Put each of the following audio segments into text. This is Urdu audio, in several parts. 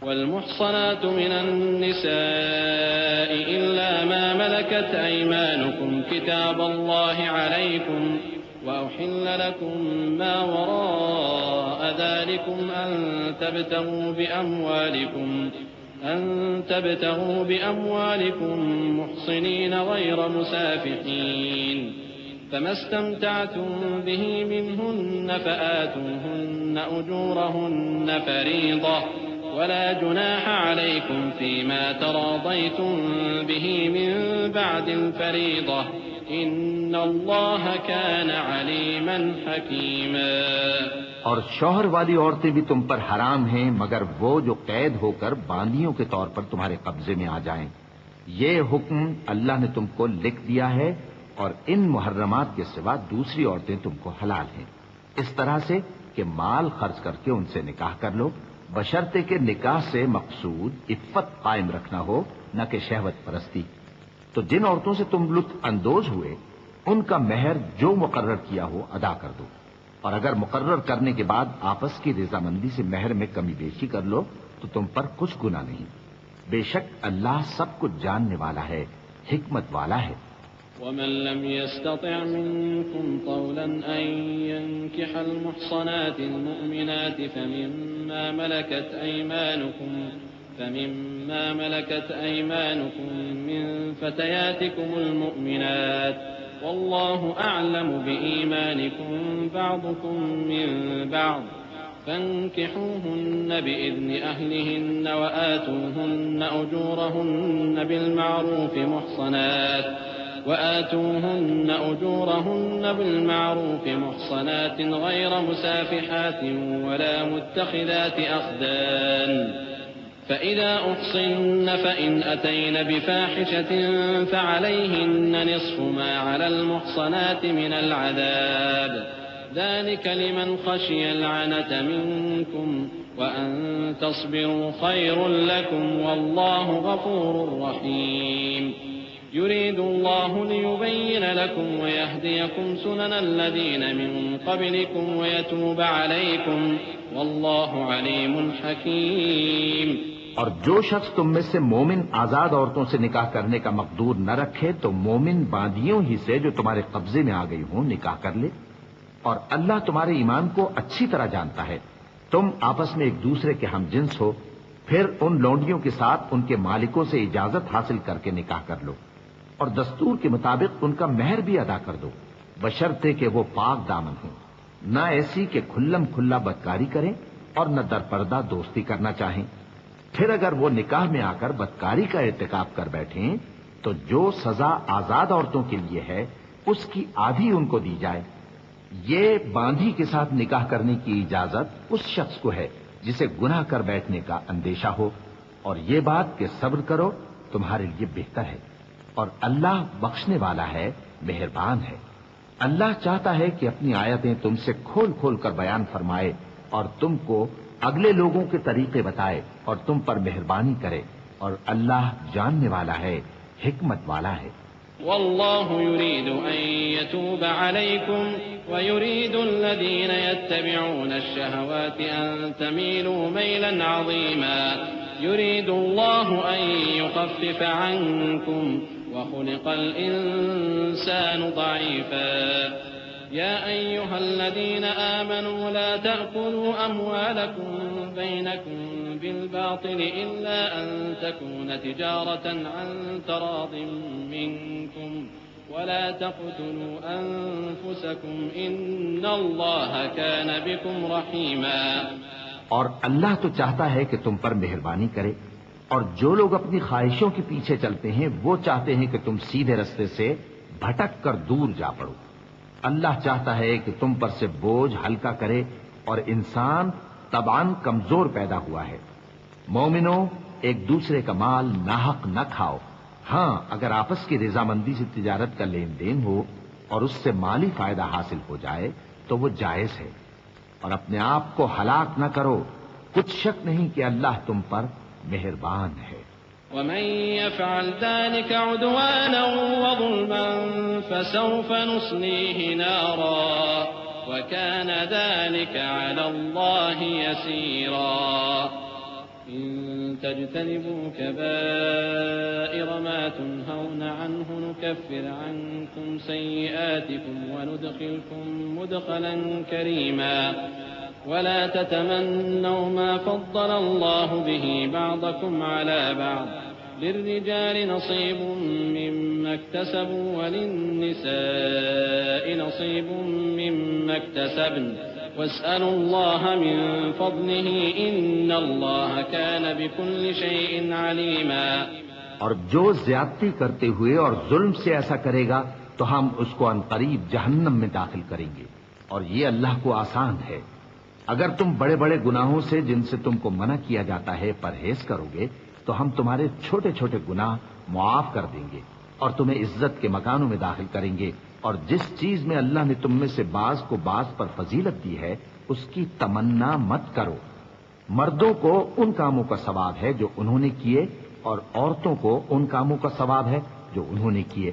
والمحصنات من النساء إلا ما ملكت أيمانكم كتاب الله عليكم وأحل لكم ما وراء ذلكم أن تبتغوا بأموالكم محصنين غير مسافحين فما استمتعتم به منهن فآتوهن أجورهن فريضة ولا جناح عليكم فيما تراضيتم به من بعد الفريضة إن الله كان عليما حكيما۔ اور شوہر والی عورتیں بھی تم پر حرام ہیں مگر وہ جو قید ہو کر باندیوں کے طور پر تمہارے قبضے میں آ جائیں۔ یہ حکم اللہ نے تم کو لکھ دیا ہے اور ان محرمات کے سوا دوسری عورتیں تم کو حلال ہیں، اس طرح سے کہ مال خرچ کر کے ان سے نکاح کر لو، بشرطے کہ نکاح سے مقصود عفت قائم رکھنا ہو نہ کہ شہوت پرستی۔ تو جن عورتوں سے تم لطف اندوز ہوئے ان کا مہر جو مقرر کیا ہو ادا کر دو، اور اگر مقرر کرنے کے بعد آپس کی رضامندی سے مہر میں کمی بیشی کر لو تو تم پر کچھ گناہ نہیں، بے شک اللہ سب کچھ جاننے والا ہے، حکمت والا ہے۔ ومن لم يستطع منكم طولا أن ينكح المحصنات المؤمنات فمما ملكت أيمانكم من فتياتكم المؤمنات والله أعلم بإيمانكم بعضكم من بعض فانكحوهن بإذن أهلهن وآتوهن أجورهن بالمعروف محصنات غير مسافحات ولا متخذات أخدان فإذا أحصن فإن أتين بفاحشة فعليهن نصف ما على المحصنات من العذاب ذلك لمن خشي العنة منكم وأن تصبروا خير لكم والله غفور رحيم يريد الله ليبين لكم ويهديكم سنن الذين من قبلكم ويتوب عليكم والله عليم حكيم۔ اور جو شخص تم میں سے مومن آزاد عورتوں سے نکاح کرنے کا مقدور نہ رکھے تو مومن باندیوں ہی سے جو تمہارے قبضے میں آ گئی ہوں نکاح کر لے، اور اللہ تمہارے ایمان کو اچھی طرح جانتا ہے۔ تم آپس میں ایک دوسرے کے ہم جنس ہو، پھر ان لونڈیوں کے ساتھ ان کے مالکوں سے اجازت حاصل کر کے نکاح کر لو، اور دستور کے مطابق ان کا مہر بھی ادا کر دو، بشرطے کہ وہ پاک دامن ہوں، نہ ایسی کہ کھلم کھلا بدکاری کریں اور نہ در پردہ دوستی کرنا چاہیں۔ پھر اگر وہ نکاح میں آ کر بدکاری کا ارتکاب کر بیٹھیں تو جو سزا آزاد عورتوں کے لیے ہے اس کی آدھی ان کو دی جائے۔ یہ باندھی کے ساتھ نکاح کرنے کی اجازت اس شخص کو ہے جسے گناہ کر بیٹھنے کا اندیشہ ہو، اور یہ بات کہ صبر کرو تمہارے لیے بہتر ہے، اور اللہ بخشنے والا ہے، مہربان ہے۔ اللہ چاہتا ہے کہ اپنی آیتیں تم سے کھول کھول کر بیان فرمائے اور تم کو اگلے لوگوں کے طریقے بتائے اور تم پر مہربانی کرے، اور اللہ جاننے والا ہے، حکمت والا ہے۔ والله يريد أن يتوب عليكم ويريد الذين يتبعون الشهوات أن تميلوا ميلا عظيما يريد الله أن يخفف عنكم وخلق الإنسان ضعيفا يا أيها الذين آمنوا لا تأكلوا أموالكم بينكم بالباطل إلا أن تكون تجارة عن تراض منكم ولا تقتلوا أنفسكم إن الله كان بكم رحيما۔ اور اللہ تو چاہتا ہے کہ تم پر مہربانی کرے، اور جو لوگ اپنی خواہشوں کے پیچھے چلتے ہیں وہ چاہتے ہیں کہ تم سیدھے رستے سے بھٹک کر دور جا پڑو۔ اللہ چاہتا ہے کہ تم پر سے بوجھ ہلکا کرے، اور انسان طبعاً کمزور پیدا ہوا ہے۔ مومنوں، ایک دوسرے کا مال ناحق نہ کھاؤ، ہاں اگر آپس کی رضامندی سے تجارت کا لین دین ہو اور اس سے مالی فائدہ حاصل ہو جائے تو وہ جائز ہے، اور اپنے آپ کو ہلاک نہ کرو، کچھ شک نہیں کہ اللہ تم پر مہربان ہے۔ ومن يفعل ذلك عدوانا وظلما فسوف نصليه نارا وكان ذلك على الله يسيرا۔ إن تجتنبوا كبائر ما تنهون عنه نكفر عنكم سيئاتكم وندخلكم مدخلا كريما ولا تتمنوا ما فضل الله به بعضكم على بعض للرجال نصيب مما اكتسبوا وللنساء نصيب مما اكتسبن واسألوا الله من فضله إن الله كان بكل شيء عليما. اور جو زیادتی کرتے ہوئے اور ظلم سے ایسا کرے گا تو ہم اس کو عنقریب جہنم میں داخل کریں گے، اور یہ اللہ کو آسان ہے۔ اگر تم بڑے بڑے گناہوں سے جن سے تم کو منع کیا جاتا ہے پرہیز کرو گے تو ہم تمہارے چھوٹے چھوٹے گناہ معاف کر دیں گے اور تمہیں عزت کے مکانوں میں داخل کریں گے، اور جس چیز میں اللہ نے تم میں سے بعض کو بعض پر فضیلت دی ہے اس کی تمنا مت کرو۔ مردوں کو ان کاموں کا ثواب ہے جو انہوں نے کیے، اور عورتوں کو ان کاموں کا ثواب ہے جو انہوں نے کیے،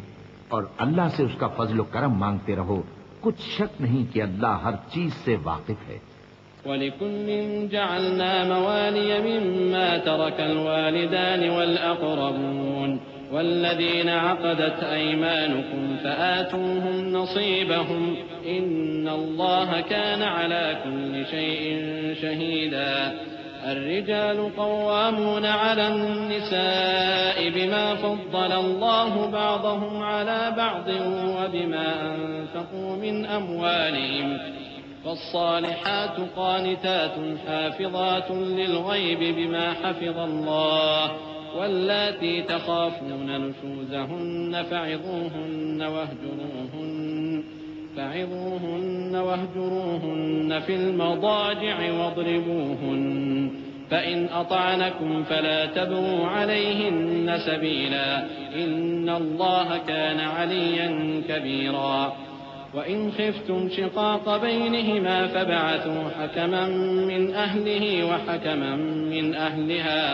اور اللہ سے اس کا فضل و کرم مانگتے رہو، کچھ شک نہیں کہ اللہ ہر چیز سے واقف ہے۔ وَلِكُلٍّ جَعَلْنَا مَوَالِيَ مِمَّا تَرَكَ الْوَالِدَانِ وَالْأَقْرَبُونَ وَالَّذِينَ عَقَدَتْ أَيْمَانُكُمْ فَآتُوهُمْ نَصِيبَهُمْ إِنَّ اللَّهَ كَانَ عَلَى كُلِّ شَيْءٍ شَهِيدًا. الرجال قوامون على النساء بما فضل الله بعضهم على بعض وبما أنفقوا من أموالهم فالصالحات قانتات حافظات للغيب بما حفظ الله واللاتي تخافون نشوزهن فعظوهن واهجروهن في المضاجع واضربوهن فإن أطعنكم فلا تبغوا عليهن سبيلا إن الله كان عليا كبيرا. وإن خفتم شقاق بينهما فابعثوا حكما من أهله وحكما من أهلها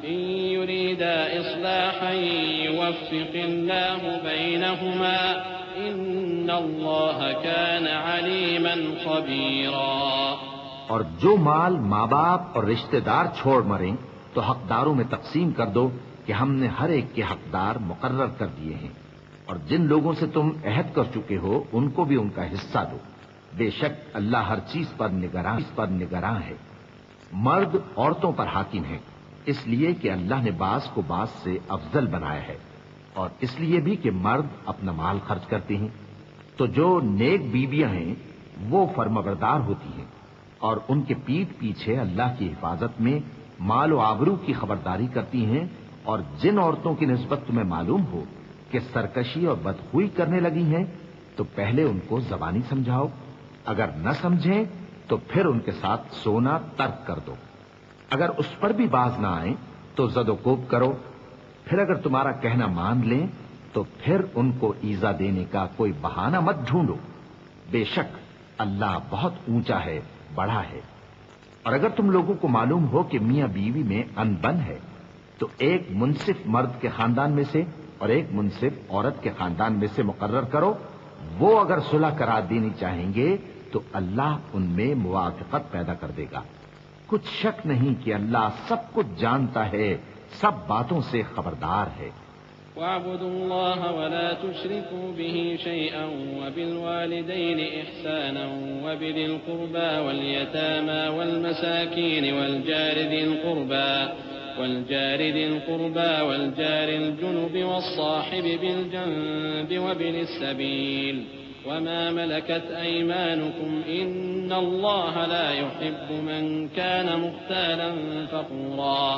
إن يريدا إصلاحا يوفق الله بينهما إن الله كان عليما خبيرا. اور جو مال ماں باپ اور رشتہ دار چھوڑ مریں تو حقداروں میں تقسیم کر دو کہ ہم نے ہر ایک کے حقدار مقرر کر دیے ہیں، اور جن لوگوں سے تم عہد کر چکے ہو ان کو بھی ان کا حصہ دو، بے شک اللہ ہر چیز پر نگراں ہے۔ مرد عورتوں پر حاکم ہے، اس لیے کہ اللہ نے بعض کو بعض سے افضل بنایا ہے، اور اس لیے بھی کہ مرد اپنا مال خرچ کرتے ہیں، تو جو نیک بیویاں ہیں وہ فرمانبردار ہوتی ہیں، اور ان کے پیٹھ پیچھے اللہ کی حفاظت میں مال و آبرو کی خبرداری کرتی ہیں، اور جن عورتوں کی نسبت تمہیں معلوم ہو کہ سرکشی اور بدخوئی کرنے لگی ہیں تو پہلے ان کو زبانی سمجھاؤ، اگر نہ سمجھیں تو پھر ان کے ساتھ سونا ترک کر دو، اگر اس پر بھی باز نہ آئیں تو زد و کوب کرو، پھر اگر تمہارا کہنا مان لیں تو پھر ان کو ایذا دینے کا کوئی بہانہ مت ڈھونڈو، بے شک اللہ بہت اونچا ہے، بڑا ہے۔ اور اگر تم لوگوں کو معلوم ہو کہ میاں بیوی میں ان بن ہے تو ایک منصف مرد کے خاندان میں سے اور ایک منصف عورت کے خاندان میں سے مقرر کرو، وہ اگر صلح کرا دینی چاہیں گے تو اللہ ان میں موافقت پیدا کر دے گا، کچھ شک نہیں کہ اللہ سب کچھ جانتا ہے، سب باتوں سے خبردار ہے۔ وَاعْبُدُوا اللَّهَ وَلَا تُشْرِكُوا بِهِ شَيْئًا وَبِالْوَالِدَيْنِ إِحْسَانًا وَبِذِي الْقُرْبَى وَالْيَتَامَى وَالْمَسَاكِينِ وَالْجَارِ ذِي الْقُرْبَى وَالْجَارِ الْجُنُبِ وَالصَّاحِبِ بِالْجَنبِ وَابْنِ السَّبِيلِ وَمَا مَلَكَتْ أَيْمَانُكُمْ إِنَّ اللَّهَ لَا يُحِبُّ مَنْ كَانَ مُخْتَالًا فَخُورًا.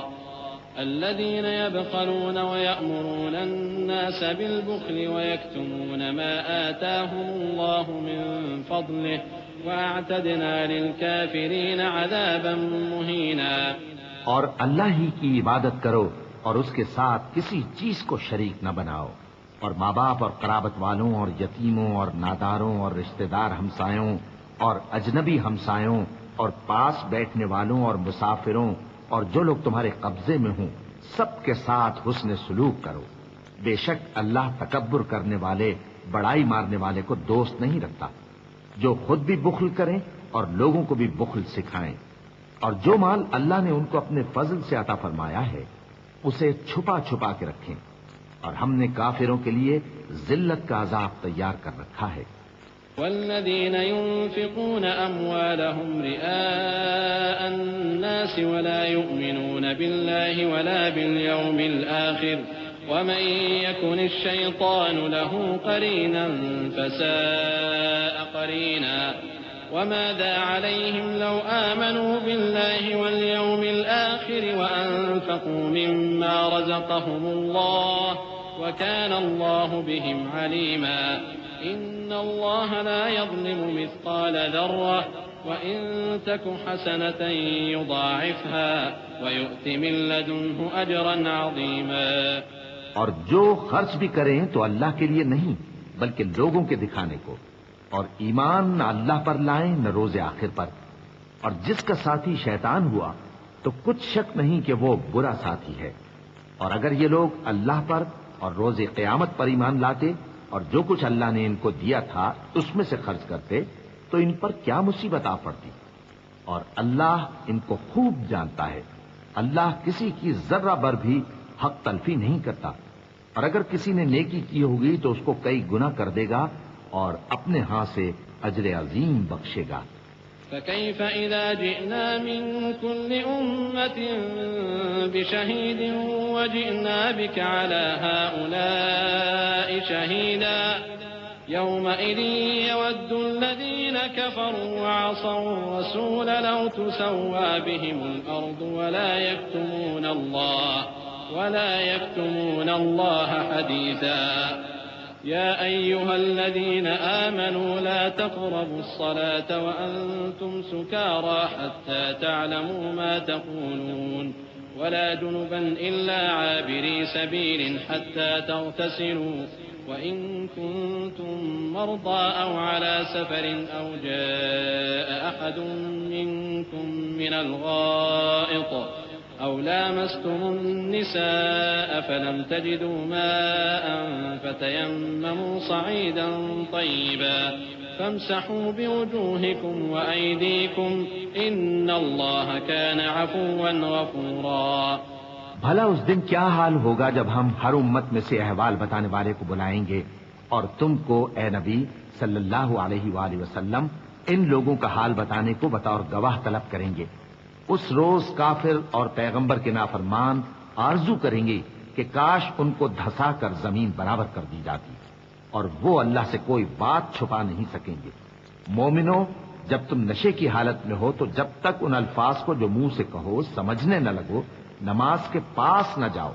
الذين يبخلون ويأمرون الناس بالبخل ويكتمون ما آتاهم الله من فضله وأعتدنا للكافرين عذابا مهينا. اور اللہ ہی کی عبادت کرو اور اس کے ساتھ کسی چیز کو شریک نہ بناؤ، اور ماں باپ اور قرابت والوں اور یتیموں اور ناداروں اور رشتہ دار ہمسایوں اور اجنبی ہمسایوں اور پاس بیٹھنے والوں اور مسافروں اور جو لوگ تمہارے قبضے میں ہوں سب کے ساتھ حسن سلوک کرو، بے شک اللہ تکبر کرنے والے بڑائی مارنے والے کو دوست نہیں رکھتا، جو خود بھی بخل کریں اور لوگوں کو بھی بخل سکھائیں، اور جو مال اللہ نے ان کو اپنے فضل سے عطا فرمایا ہے اسے چھپا چھپا کے رکھیں، اور ہم نے کافروں کے لیے ذلت کا عذاب تیار کر رکھا ہے۔ والذين ينفقون أموالهم رئاء الناس ولا يؤمنون بالله ولا باليوم الآخر ومن يكن الشيطان له قرينا فساء قرينا وماذا عليهم لو آمنوا بالله واليوم الآخر وأنفقوا مما رزقهم الله وكان الله بهم عليما إن الله لا يظلم مثقال ذرة وإن تك حسنة يضاعفها ويؤت من لدنه أجرا عظيما۔ اور جو خرچ بھی کریں تو اللہ کے لیے نہیں بلکہ لوگوں کے دکھانے کو، اور ایمان نہ اللہ پر لائیں نہ روز آخر پر، اور جس کا ساتھی شیطان ہوا تو کچھ شک نہیں کہ وہ برا ساتھی ہے۔ اور اگر یہ لوگ اللہ پر اور روز قیامت پر ایمان لاتے اور جو کچھ اللہ نے ان کو دیا تھا اس میں سے خرچ کرتے تو ان پر کیا مصیبت آ پڑتی، اور اللہ ان کو خوب جانتا ہے۔ اللہ کسی کی ذرہ بر بھی حق تلفی نہیں کرتا، اور اگر کسی نے نیکی کی ہوگی تو اس کو کئی گنا کر دے گا اور اپنے ہاں سے اجر عظیم بخشے گا۔ فكيف إذا جئنا من كل أمة بشهيد وجئنا بك على هؤلاء شهيدا يومئذ يود الذين كفروا وعصوا الرسول لو تسوى بهم الأرض ولا يكتمون الله حديثا يا أيها الذين آمنوا لا تقربوا الصلاة وأنتم سكارى حتى تعلموا ما تقولون ولا جنبا إلا عابري سبيل حتى تغتسلوا وإن كنتم مرضى أو على سفر أو جاء أحد منكم من الغائط أو لامستم النساء فلم تجدوا ماء فتيمموا صعيدا طيبا فامسحوا بوجوهكم وأيديكم إن الله كان عفوا غفورا۔ بھلا اس دن کیا حال ہوگا جب ہم ہر امت میں سے احوال بتانے والے کو بلائیں گے اور تم کو اے نبی صلی اللہ علیہ وآلہ وسلم ان لوگوں کا حال بتانے کو بطور گواہ طلب کریں گے۔ اس روز کافر اور پیغمبر کے نافرمان آرزو کریں گے کہ کاش ان کو دھسا کر زمین برابر کر دی جاتی، اور وہ اللہ سے کوئی بات چھپا نہیں سکیں گے۔ مومنو، جب تم نشے کی حالت میں ہو تو جب تک ان الفاظ کو جو منہ سے کہو سمجھنے نہ لگو نماز کے پاس نہ جاؤ،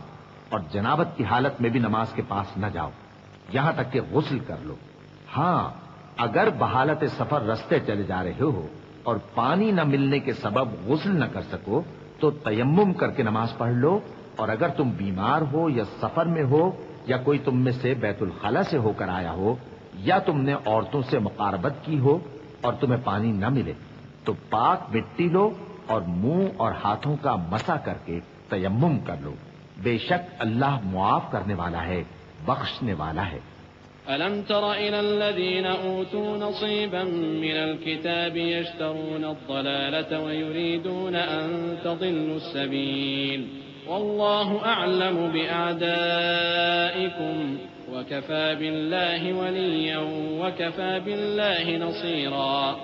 اور جنابت کی حالت میں بھی نماز کے پاس نہ جاؤ یہاں تک کہ غسل کر لو۔ ہاں، اگر بحالت سفر رستے چلے جا رہے ہو اور پانی نہ ملنے کے سبب غسل نہ کر سکو تو تیمم کر کے نماز پڑھ لو، اور اگر تم بیمار ہو یا سفر میں ہو یا کوئی تم میں سے بیت الخلا سے ہو کر آیا ہو یا تم نے عورتوں سے مقاربت کی ہو اور تمہیں پانی نہ ملے تو پاک مٹی لو اور منہ اور ہاتھوں کا مسح کر کے تیمم کر لو، بے شک اللہ معاف کرنے والا ہے، بخشنے والا ہے۔ ألم تر إلى الذين أوتوا نصيبا من الكتاب يشترون الضلالة ويريدون أن تضلوا السبيل والله أعلم بأعدائكم وكفى بالله وليا وكفى بالله نصيرا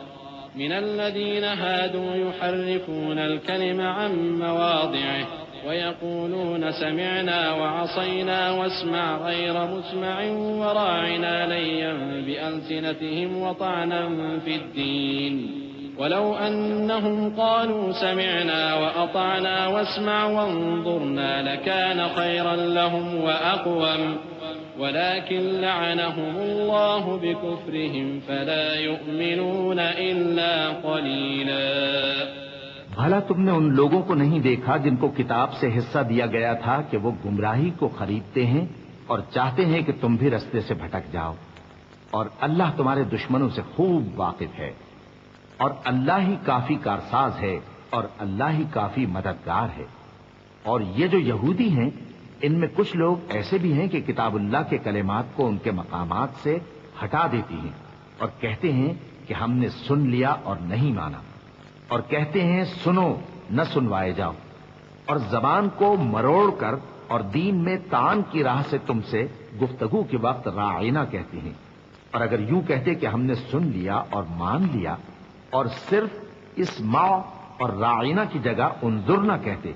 من الذين هادوا يحرفون الكلم عن مواضعه ويقولون سمعنا وعصينا واسمع غير مسمع وراعنا ليا بألسنتهم وطعنا في الدين ولو أنهم قالوا سمعنا وأطعنا واسمع وانظرنا لكان خيرا لهم وأقوم ولكن لعنهم الله بكفرهم فلا يؤمنون إلا قليلا۔ بھلا تم نے ان لوگوں کو نہیں دیکھا جن کو کتاب سے حصہ دیا گیا تھا کہ وہ گمراہی کو خریدتے ہیں اور چاہتے ہیں کہ تم بھی رستے سے بھٹک جاؤ، اور اللہ تمہارے دشمنوں سے خوب واقف ہے، اور اللہ ہی کافی کارساز ہے اور اللہ ہی کافی مددگار ہے۔ اور یہ جو یہودی ہیں ان میں کچھ لوگ ایسے بھی ہیں کہ کتاب اللہ کے کلمات کو ان کے مقامات سے ہٹا دیتی ہیں اور کہتے ہیں کہ ہم نے سن لیا اور نہیں مانا، اور کہتے ہیں سنو نہ سنوائے جاؤ، اور زبان کو مروڑ کر اور دین میں طعن کی راہ سے تم سے گفتگو کے وقت راعینا کہتے ہیں، اور اگر یوں کہتے کہ ہم نے سن لیا اور مان لیا، اور صرف اسمع اور راعینا کی جگہ انظرنا کہتے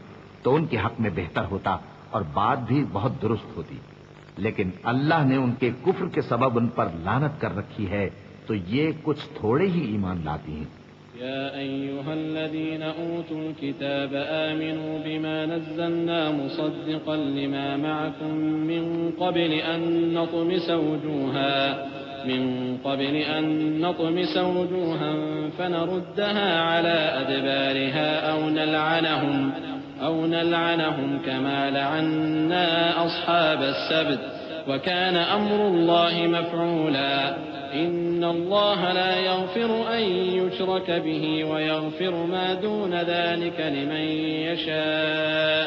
تو ان کے حق میں بہتر ہوتا اور بات بھی بہت درست ہوتی، لیکن اللہ نے ان کے کفر کے سبب ان پر لعنت کر رکھی ہے، تو یہ کچھ تھوڑے ہی ایمان لاتی ہیں۔ يا أيها الذين أوتوا الكتاب آمنوا بما نزلنا مصدقا لما معكم من قبل أن نطمس وجوها فنردها على أدبارها أو نلعنهم كما لعنا أصحاب السبت وكان أمر الله مفعولا إن الله لا يغفر أن يشرك به ويغفر ما دون ذلك لمن يشاء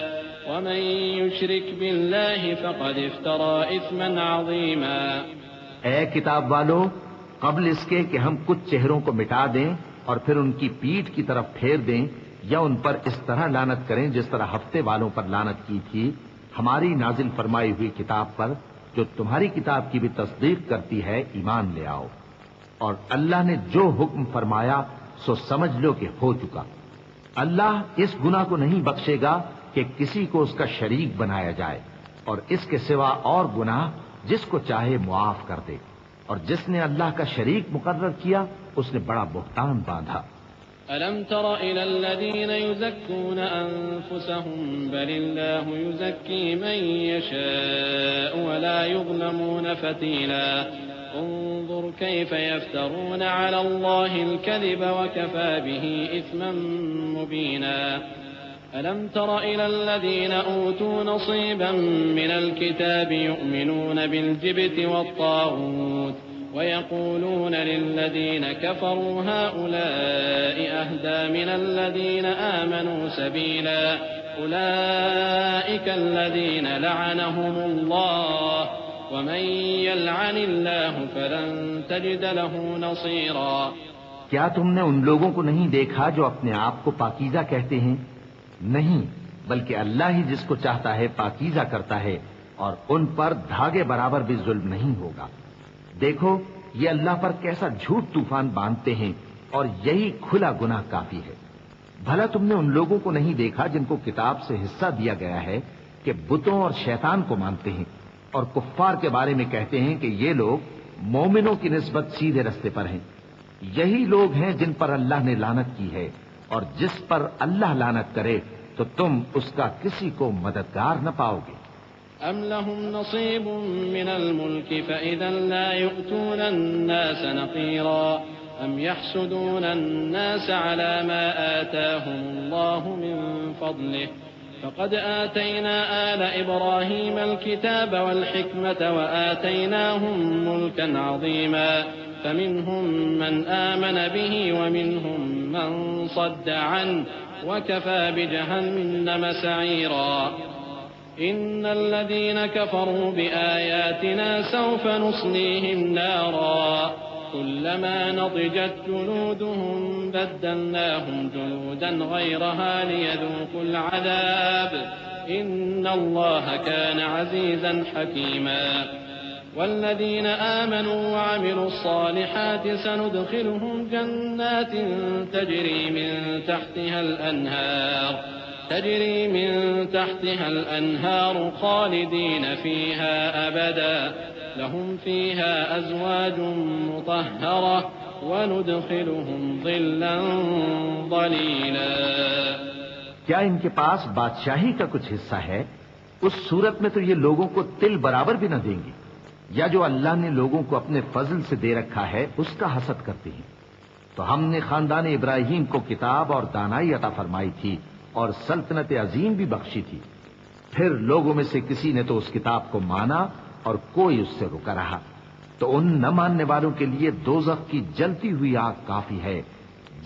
ومن يشرك بالله فقد افترى إثما عظيما۔ اے کتاب والو، قبل اس کے کہ ہم کچھ چہروں کو مٹا دیں اور پھر ان کی پیٹھ کی طرف پھیر دیں یا ان پر اس طرح لعنت کریں جس طرح ہفتے والوں پر لعنت کی تھی، ہماری نازل فرمائی ہوئی کتاب پر جو تمہاری کتاب کی بھی تصدیق کرتی ہے ایمان لے آؤ، اور اللہ نے جو حکم فرمایا سو سمجھ لو کہ ہو چکا۔ اللہ اس گناہ کو نہیں بخشے گا کہ کسی کو اس کا شریک بنایا جائے، اور اس کے سوا اور گناہ جس کو چاہے معاف کر دے، اور جس نے اللہ کا شریک مقرر کیا اس نے بڑا بہتان باندھا۔ ألم تر إلى الذين يزكون أنفسهم بل الله يزكي من يشاء ولا يظلمون فتيلا انظر كيف يفترون على الله الكذب وكفى به إثما مبينا ألم تر إلى الذين أوتوا نصيبا من الكتاب يؤمنون بالجبت والطاغوت ويقولون للذين كفروا هؤلاء أهدى من الذين آمنوا سبيلا أولئك الذين لعنهم الله ومن يلعن الله فلن تجد له نصيرا۔ کیا تم نے ان لوگوں کو نہیں دیکھا جو اپنے آپ کو پاکیزہ کہتے ہیں؟ نہیں، بلکہ اللہ ہی جس کو چاہتا ہے پاکیزہ کرتا ہے، اور ان پر دھاگے برابر بھی ظلم نہیں ہوگا۔ دیکھو یہ اللہ پر کیسا جھوٹ طوفان باندھتے ہیں، اور یہی کھلا گناہ کافی ہے۔ بھلا تم نے ان لوگوں کو نہیں دیکھا جن کو کتاب سے حصہ دیا گیا ہے کہ بتوں اور شیطان کو مانتے ہیں، اور کفار کے بارے میں کہتے ہیں کہ یہ لوگ مومنوں کی نسبت سیدھے رستے پر ہیں۔ یہی لوگ ہیں جن پر اللہ نے لعنت کی ہے، اور جس پر اللہ لعنت کرے تو تم اس کا کسی کو مددگار نہ پاؤ گے۔ أم لهم نصيب من الملك فإذا لا يؤتون الناس نقيرا أم يحسدون الناس على ما آتاهم الله من فضله فقد آتينا آل إبراهيم الكتاب والحكمة وآتيناهم ملكا عظيما فمنهم من آمن به ومنهم من صد عنه وكفى بجهنم سعيرا إن الذين كفروا بآياتنا سوف نصليهم نارا كلما نضجت جلودهم بدلناهم جلودا غيرها ليذوقوا العذاب إن الله كان عزيزا حكيما والذين آمنوا وعملوا الصالحات سندخلهم جنات تجري من تحتها الأنهار خالدين فيها أبدا لهم فيها أزواج مطهرة وندخلهم ظلا ظليلا۔ کیا ان کے پاس بادشاہی کا کچھ حصہ ہے؟ اس صورت میں تو یہ لوگوں کو تل برابر بھی نہ دیں گے، یا جو اللہ نے لوگوں کو اپنے فضل سے دے رکھا ہے اس کا حسد کرتے ہیں۔ تو ہم نے خاندان ابراہیم کو کتاب اور دانائی عطا فرمائی تھی اور سلطنت عظیم بھی بخشی تھی، پھر لوگوں میں سے کسی نے تو اس کتاب کو مانا اور کوئی اس سے رکا رہا، تو ان نہ ماننے والوں کے لیے دوزخ کی جلتی ہوئی آگ کافی ہے۔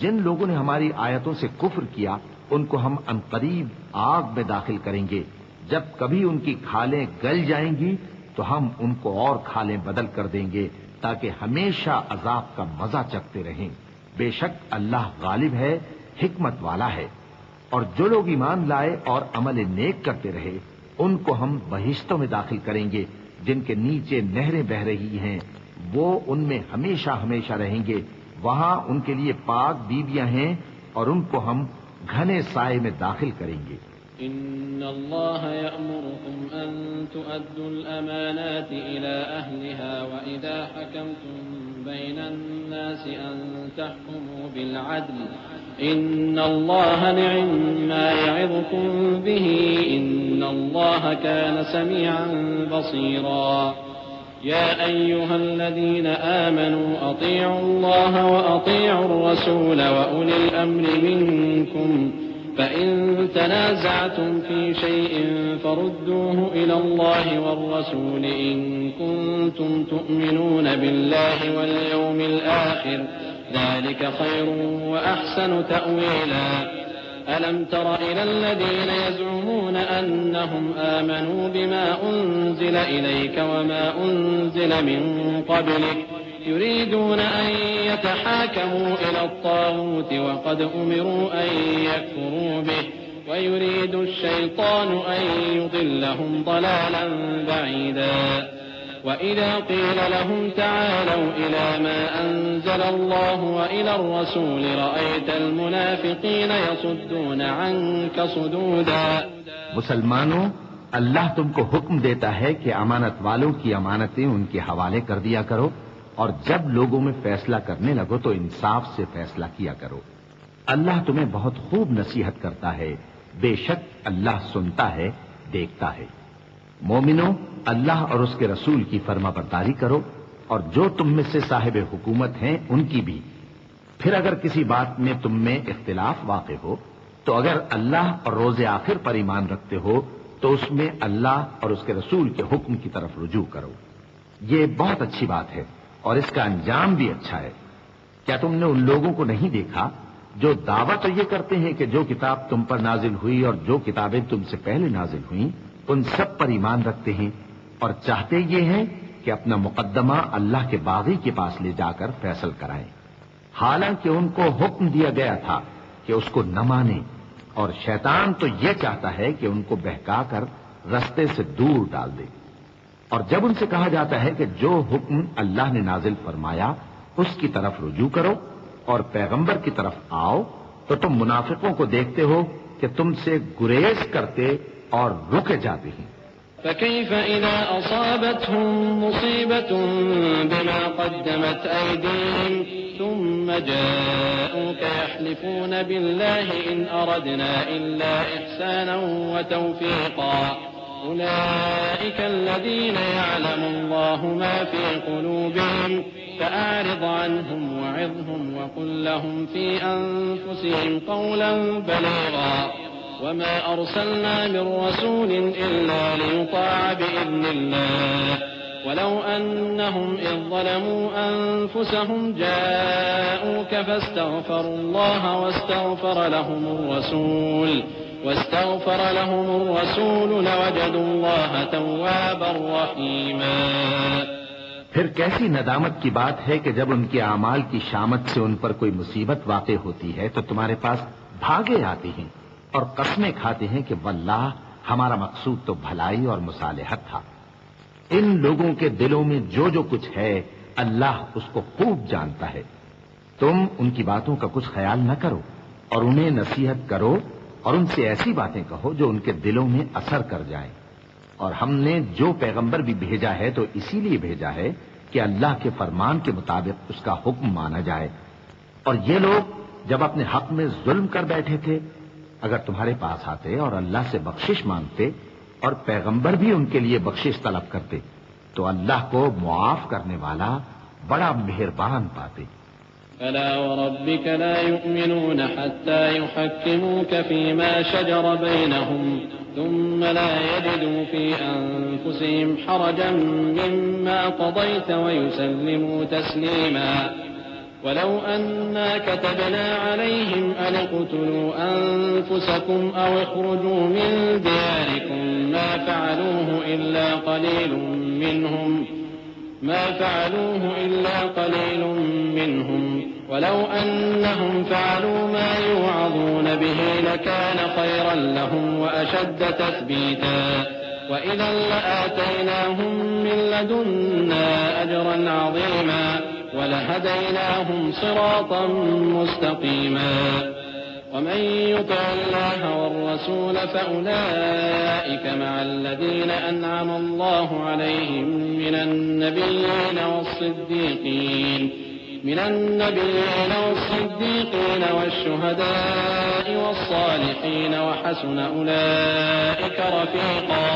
جن لوگوں نے ہماری آیتوں سے کفر کیا ان کو ہم عنقریب آگ میں داخل کریں گے، جب کبھی ان کی کھالیں گل جائیں گی تو ہم ان کو اور کھالیں بدل کر دیں گے تاکہ ہمیشہ عذاب کا مزہ چکھتے رہیں۔ بے شک اللہ غالب ہے، حکمت والا ہے۔ اور جو لوگ ایمان لائے اور عمل نیک کرتے رہے ان کو ہم بہشتوں میں داخل کریں گے جن کے نیچے نہریں بہ رہی ہیں، وہ ان میں ہمیشہ ہمیشہ رہیں گے، وہاں ان کے لیے پاک بیویاں ہیں اور ان کو ہم گھنے سائے میں داخل کریں گے۔ إن الله يأمركم أن تؤدوا الأمانات إلى أهلها وإذا حكمتم بين الناس أن تحكموا بالعدل إن الله نعم يعظكم به إن الله كان سميعا بصيرا يا أيها الذين آمنوا أطيعوا الله وأطيعوا الرسول وأولي الأمر منكم فإن تنازعتم في شيء فردوه إلى الله والرسول إن كنتم تؤمنون بالله واليوم الآخر ذلك خير وأحسن تأويلا ألم تر إلى الذين يزعمون أنهم آمنوا بما أنزل إليك وما أنزل من قبلك يريدون أن يتحاكموا إلى الطاغوت وقد أمروا أن يكفروا به ويريد الشيطان أن يضلهم ضلالا بعيدا وإذا قيل لهم تعالوا إلى ما أنزل الله وإلى الرسول رأيت المنافقين يصدون عنك صدودا۔ مسلمانوں، اللہ تم کو حکم دیتا ہے کہ امانت والوں کی امانتیں ان کے حوالے کر دیا کرو اور جب لوگوں میں فیصلہ کرنے لگو تو انصاف سے فیصلہ کیا کرو۔ اللہ تمہیں بہت خوب نصیحت کرتا ہے، بے شک اللہ سنتا ہے، دیکھتا ہے۔ مومنوں، اللہ اور اس کے رسول کی فرما برداری کرو اور جو تم میں سے صاحب حکومت ہیں ان کی بھی۔ پھر اگر کسی بات میں تم میں اختلاف واقع ہو تو اگر اللہ اور روز آخر پر ایمان رکھتے ہو تو اس میں اللہ اور اس کے رسول کے حکم کی طرف رجوع کرو۔ یہ بہت اچھی بات ہے اور اس کا انجام بھی اچھا ہے۔ کیا تم نے ان لوگوں کو نہیں دیکھا جو دعویٰ تو یہ کرتے ہیں کہ جو کتاب تم پر نازل ہوئی اور جو کتابیں تم سے پہلے نازل ہوئیں ان سب پر ایمان رکھتے ہیں اور چاہتے یہ ہیں کہ اپنا مقدمہ اللہ کے باغی کے پاس لے جا کر فیصل کرائیں، حالانکہ ان کو حکم دیا گیا تھا کہ اس کو نہ مانیں، اور شیطان تو یہ چاہتا ہے کہ ان کو بہکا کر رستے سے دور ڈال دے۔ اور جب ان سے کہا جاتا ہے کہ جو حکم اللہ نے نازل فرمایا اس کی طرف رجوع کرو اور پیغمبر کی طرف آؤ تو تم منافقوں کو دیکھتے ہو کہ تم سے گریز کرتے اور رکے جاتے ہیں۔ فكيف إذا أصابتهم مصيبة بما قدمت أيديهم ثم جاءوك يحلفون بالله إن أردنا إلا إحسانا وتوفيقا أولئك الذين يعلم الله ما في قلوبهم فأعرض عنهم وعظهم وقل لهم في أنفسهم قولا بليغا وما أرسلنا من رسول إلا ليطاع بإذن الله ولو أنهم إذ ظلموا أنفسهم جاءوك فاستغفروا الله واستغفر لهم الرسول لوجدوا الله توابا رحيما۔ پھر کیسی ندامت کی بات ہے کہ جب ان کے اعمال کی شامت سے ان پر کوئی مصیبت واقع ہوتی ہے تو تمہارے پاس بھاگے آتے ہیں اور قسمیں کھاتے ہیں کہ واللہ ہمارا مقصود تو بھلائی اور مصالحت تھا۔ ان لوگوں کے دلوں میں جو جو کچھ ہے اللہ اس کو خوب جانتا ہے۔ تم ان کی باتوں کا کچھ خیال نہ کرو اور انہیں نصیحت کرو اور ان سے ایسی باتیں کہو جو ان کے دلوں میں اثر کر جائیں۔ اور ہم نے جو پیغمبر بھی بھیجا ہے تو اسی لیے بھیجا ہے کہ اللہ کے فرمان کے مطابق اس کا حکم مانا جائے۔ اور یہ لوگ جب اپنے حق میں ظلم کر بیٹھے تھے اگر تمہارے پاس آتے اور اللہ سے بخشش مانگتے اور پیغمبر بھی ان کے لیے بخشش طلب کرتے تو اللہ کو معاف کرنے والا بڑا مہربان پاتے۔ فلا وربك لا يؤمنون حتى يحكموك فيما شجر بينهم ثم لا يجدوا في أنفسهم حرجا مما قضيت ويسلموا تسليما ولو أنا كتبنا عليهم أن اقتلوا أنفسكم أو اخرجوا من دياركم ما فعلوه إلا قليل منهم ولو أنهم فعلوا ما يوعظون به لكان خيرا لهم وأشد تثبيتا وإذا لآتيناهم من لدنا أجرا عظيما ولهديناهم صراطا مستقيما ومن يطع الله والرسول فأولئك مع الذين أنعم الله عليهم من النبيين والشهداء والصالحين وحسن أولئك رفيقا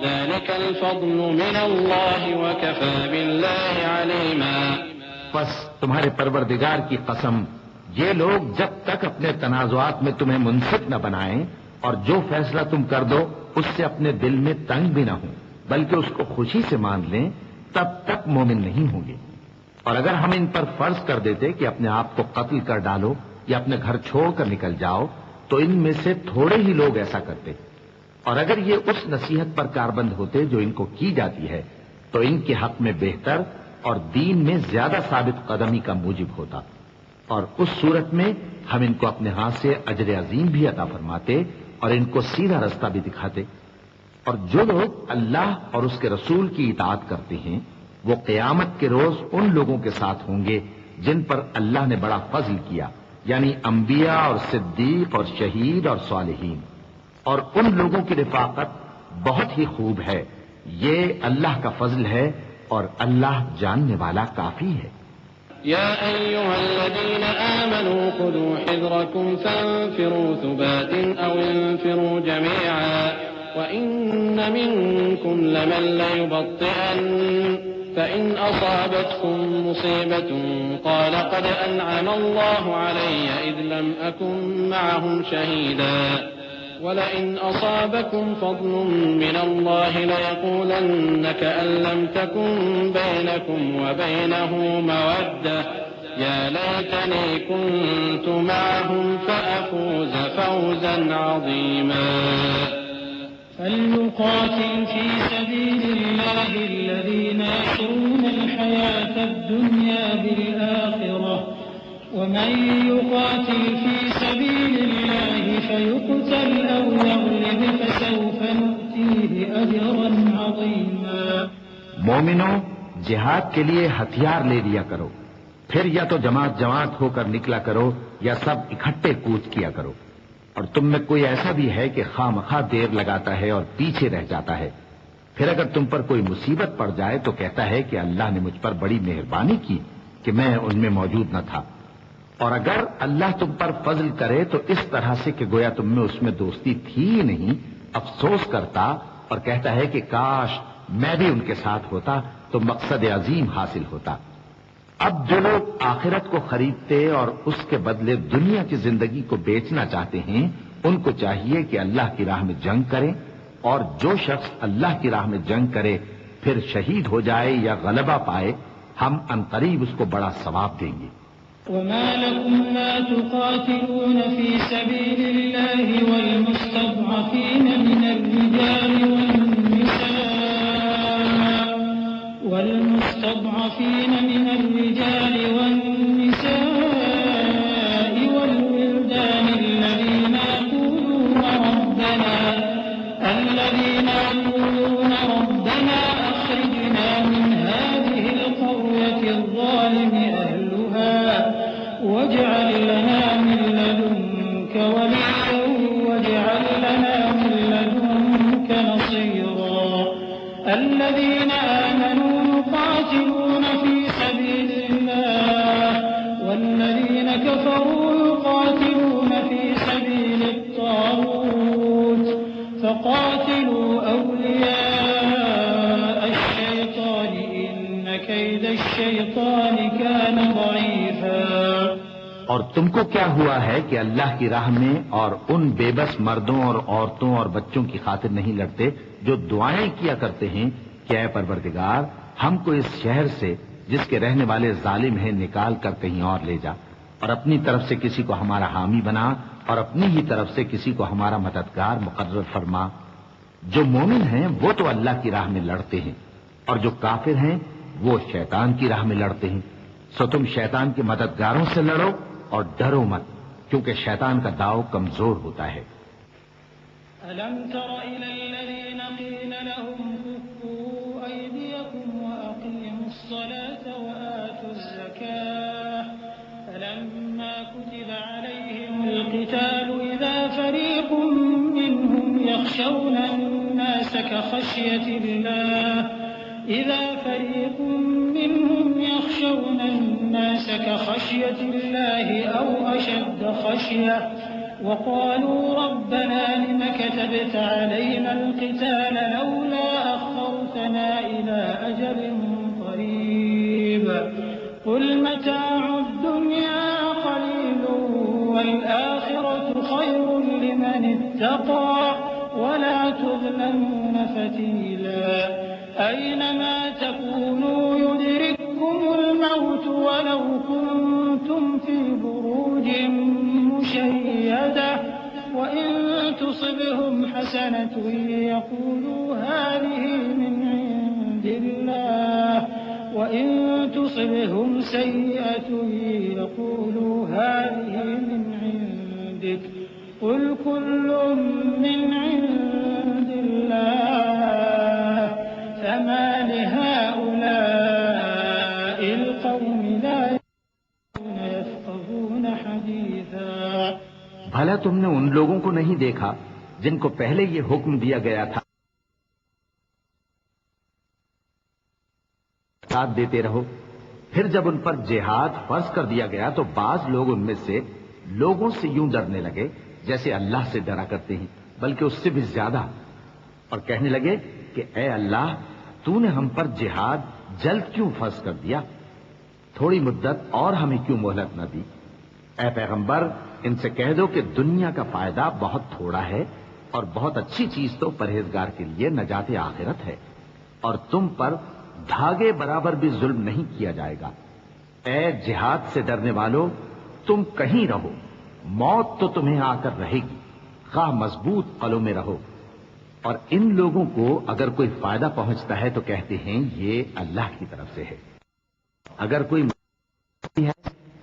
ذلك الفضل من الله وكفى بالله عليما پس تمہارے پروردگار کی قسم، یہ لوگ جب تک اپنے تنازعات میں تمہیں منصف نہ بنائیں اور جو فیصلہ تم کر دو اس سے اپنے دل میں تنگ بھی نہ ہوں بلکہ اس کو خوشی سے مان لیں، تب تک مومن نہیں ہوں گے۔ اور اگر ہم ان پر فرض کر دیتے کہ اپنے آپ کو قتل کر ڈالو یا اپنے گھر چھوڑ کر نکل جاؤ تو ان میں سے تھوڑے ہی لوگ ایسا کرتے، اور اگر یہ اس نصیحت پر کاربند ہوتے جو ان کو کی جاتی ہے تو ان کے حق میں بہتر اور دین میں زیادہ ثابت قدمی کا موجب ہوتا، اور اس صورت میں ہم ان کو اپنے ہاتھ سے اجر عظیم بھی عطا فرماتے اور ان کو سیدھا رستہ بھی دکھاتے۔ اور جو لوگ اللہ اور اس کے رسول کی اطاعت کرتے ہیں وہ قیامت کے روز ان لوگوں کے ساتھ ہوں گے جن پر اللہ نے بڑا فضل کیا، یعنی انبیاء اور صدیق اور شہید اور صالحین، اور ان لوگوں کی رفاقت بہت ہی خوب ہے۔ یہ اللہ کا فضل ہے اور اللہ جاننے والا کافی ہے۔ يا أيها الذين آمنوا خذوا حذركم فانفروا ثبات أو انفروا جميعا وإن منكم لمن ليبطئن فإن أصابتكم مصيبة قال قد أنعم الله علي إذ لم أكن معهم شهيدا ولئن أصابكم فضل من الله ليقولن كأن لم تكن بينكم وبينه مودة يا ليتني كنت معهم فأفوز فوزا عظيما فليقاتل في سبيل الله الذين يشرون الحياة الدنيا بالآخرة ومن يقاتل في سبيل الله فيقتل أو يغلب فسوف نؤتيه أجرا عظيما۔ مومنوں، جہاد کے لیے ہتھیار لے لیا کرو، پھر یا تو جماعت جماعت ہو کر نکلا کرو یا سب اکٹھے کود کیا کرو، اور تم میں کوئی ایسا بھی ہے کہ خواہ مخواہ دیر لگاتا ہے اور پیچھے رہ جاتا ہے، پھر اگر تم پر کوئی مصیبت پڑ جائے تو کہتا ہے کہ اللہ نے مجھ پر بڑی مہربانی کی کہ میں ان میں موجود نہ تھا، اور اگر اللہ تم پر فضل کرے تو اس طرح سے کہ گویا تم میں اس میں دوستی تھی ہی نہیں، افسوس کرتا اور کہتا ہے کہ کاش میں بھی ان کے ساتھ ہوتا تو مقصد عظیم حاصل ہوتا۔ اب جو لوگ آخرت کو خریدتے اور اس کے بدلے دنیا کی زندگی کو بیچنا چاہتے ہیں ان کو چاہیے کہ اللہ کی راہ میں جنگ کریں، اور جو شخص اللہ کی راہ میں جنگ کرے پھر شہید ہو جائے یا غلبہ پائے ہم عنقریب اس کو بڑا ثواب دیں گے۔ وما لكم لا تقاتلون في سبيل الله والمستضعفين من الرجال والولدان الذين يقولون ربنا أخرجنا من هذه القرية الظالم واجعل لنا من لدنك وليا واجعل لنا من لدنك نصيرا الذين آمنوا يقاتلون في سبيل الله والذين كفروا يقاتلون في سبيل الطاغوت فقاتلوا أولياء الشيطان إن كيد الشيطان كان ضعيفا۔ اور تم کو کیا ہوا ہے کہ اللہ کی راہ میں اور ان بے بس مردوں اور عورتوں اور بچوں کی خاطر نہیں لڑتے جو دعائیں کیا کرتے ہیں کہ اے پروردگار ہم کو اس شہر سے جس کے رہنے والے ظالم ہیں نکال کر کہیں اور لے جا، اور اپنی طرف سے کسی کو ہمارا حامی بنا اور اپنی ہی طرف سے کسی کو ہمارا مددگار مقرر فرما۔ جو مومن ہیں وہ تو اللہ کی راہ میں لڑتے ہیں اور جو کافر ہیں وہ شیطان کی راہ میں لڑتے ہیں، سو تم شیطان کے مددگاروں سے لڑو اور ڈرو مت، کیونکہ شیطان کا داؤ کمزور ہوتا ہے۔ ألم تر إلى الذين قيل لهم كفوا أيديكم وأقيموا الصلاة وآتوا الزكاة فلما كتب عليهم القتال إذا فريق منهم يخشون الناس كخشية الله أو أشد خشية وقالوا ربنا لم كتبت علينا القتال لولا أخرتنا إلى أجل قريب قل متاع الدنيا قليل والآخرة خير لمن اتقى ولا تظلمون فتيلا أينما تكونوا يدرككم الموت ولو كنتم في بروج مشيدة وإن تصبهم حسنة يقولوا هذه من عند الله وإن تصبهم سيئة يقولوا هذه من عندك قل كل من عند الله فما لهؤلاء القوم لا يفقهون حديثا۔ بھلا تم نے ان لوگوں کو نہیں دیکھا جن کو پہلے یہ حکم دیا گیا تھا ساتھ دیتے رہو، پھر جب ان پر جہاد فرض کر دیا گیا تو بعض لوگ ان میں سے لوگوں سے یوں ڈرنے لگے جیسے اللہ سے ڈرا کرتے ہیں، بلکہ اس سے بھی زیادہ، اور کہنے لگے کہ اے اللہ تو نے ہم پر جہاد جلد کیوں فرض کر دیا، تھوڑی مدت اور ہمیں کیوں مہلت نہ دی۔ اے پیغمبر ان سے کہہ دو کہ دنیا کا فائدہ بہت تھوڑا ہے اور بہت اچھی چیز تو پرہیزگار کے لیے نجات آخرت ہے، اور تم پر دھاگے برابر بھی ظلم نہیں کیا جائے گا۔ اے جہاد سے ڈرنے والو تم کہیں رہو، موت تو تمہیں آ کر رہے گی، خواہ مضبوط قلعوں میں رہو۔ اور ان لوگوں کو اگر کوئی فائدہ پہنچتا ہے تو کہتے ہیں یہ اللہ کی طرف سے ہے، اگر کوئی ہے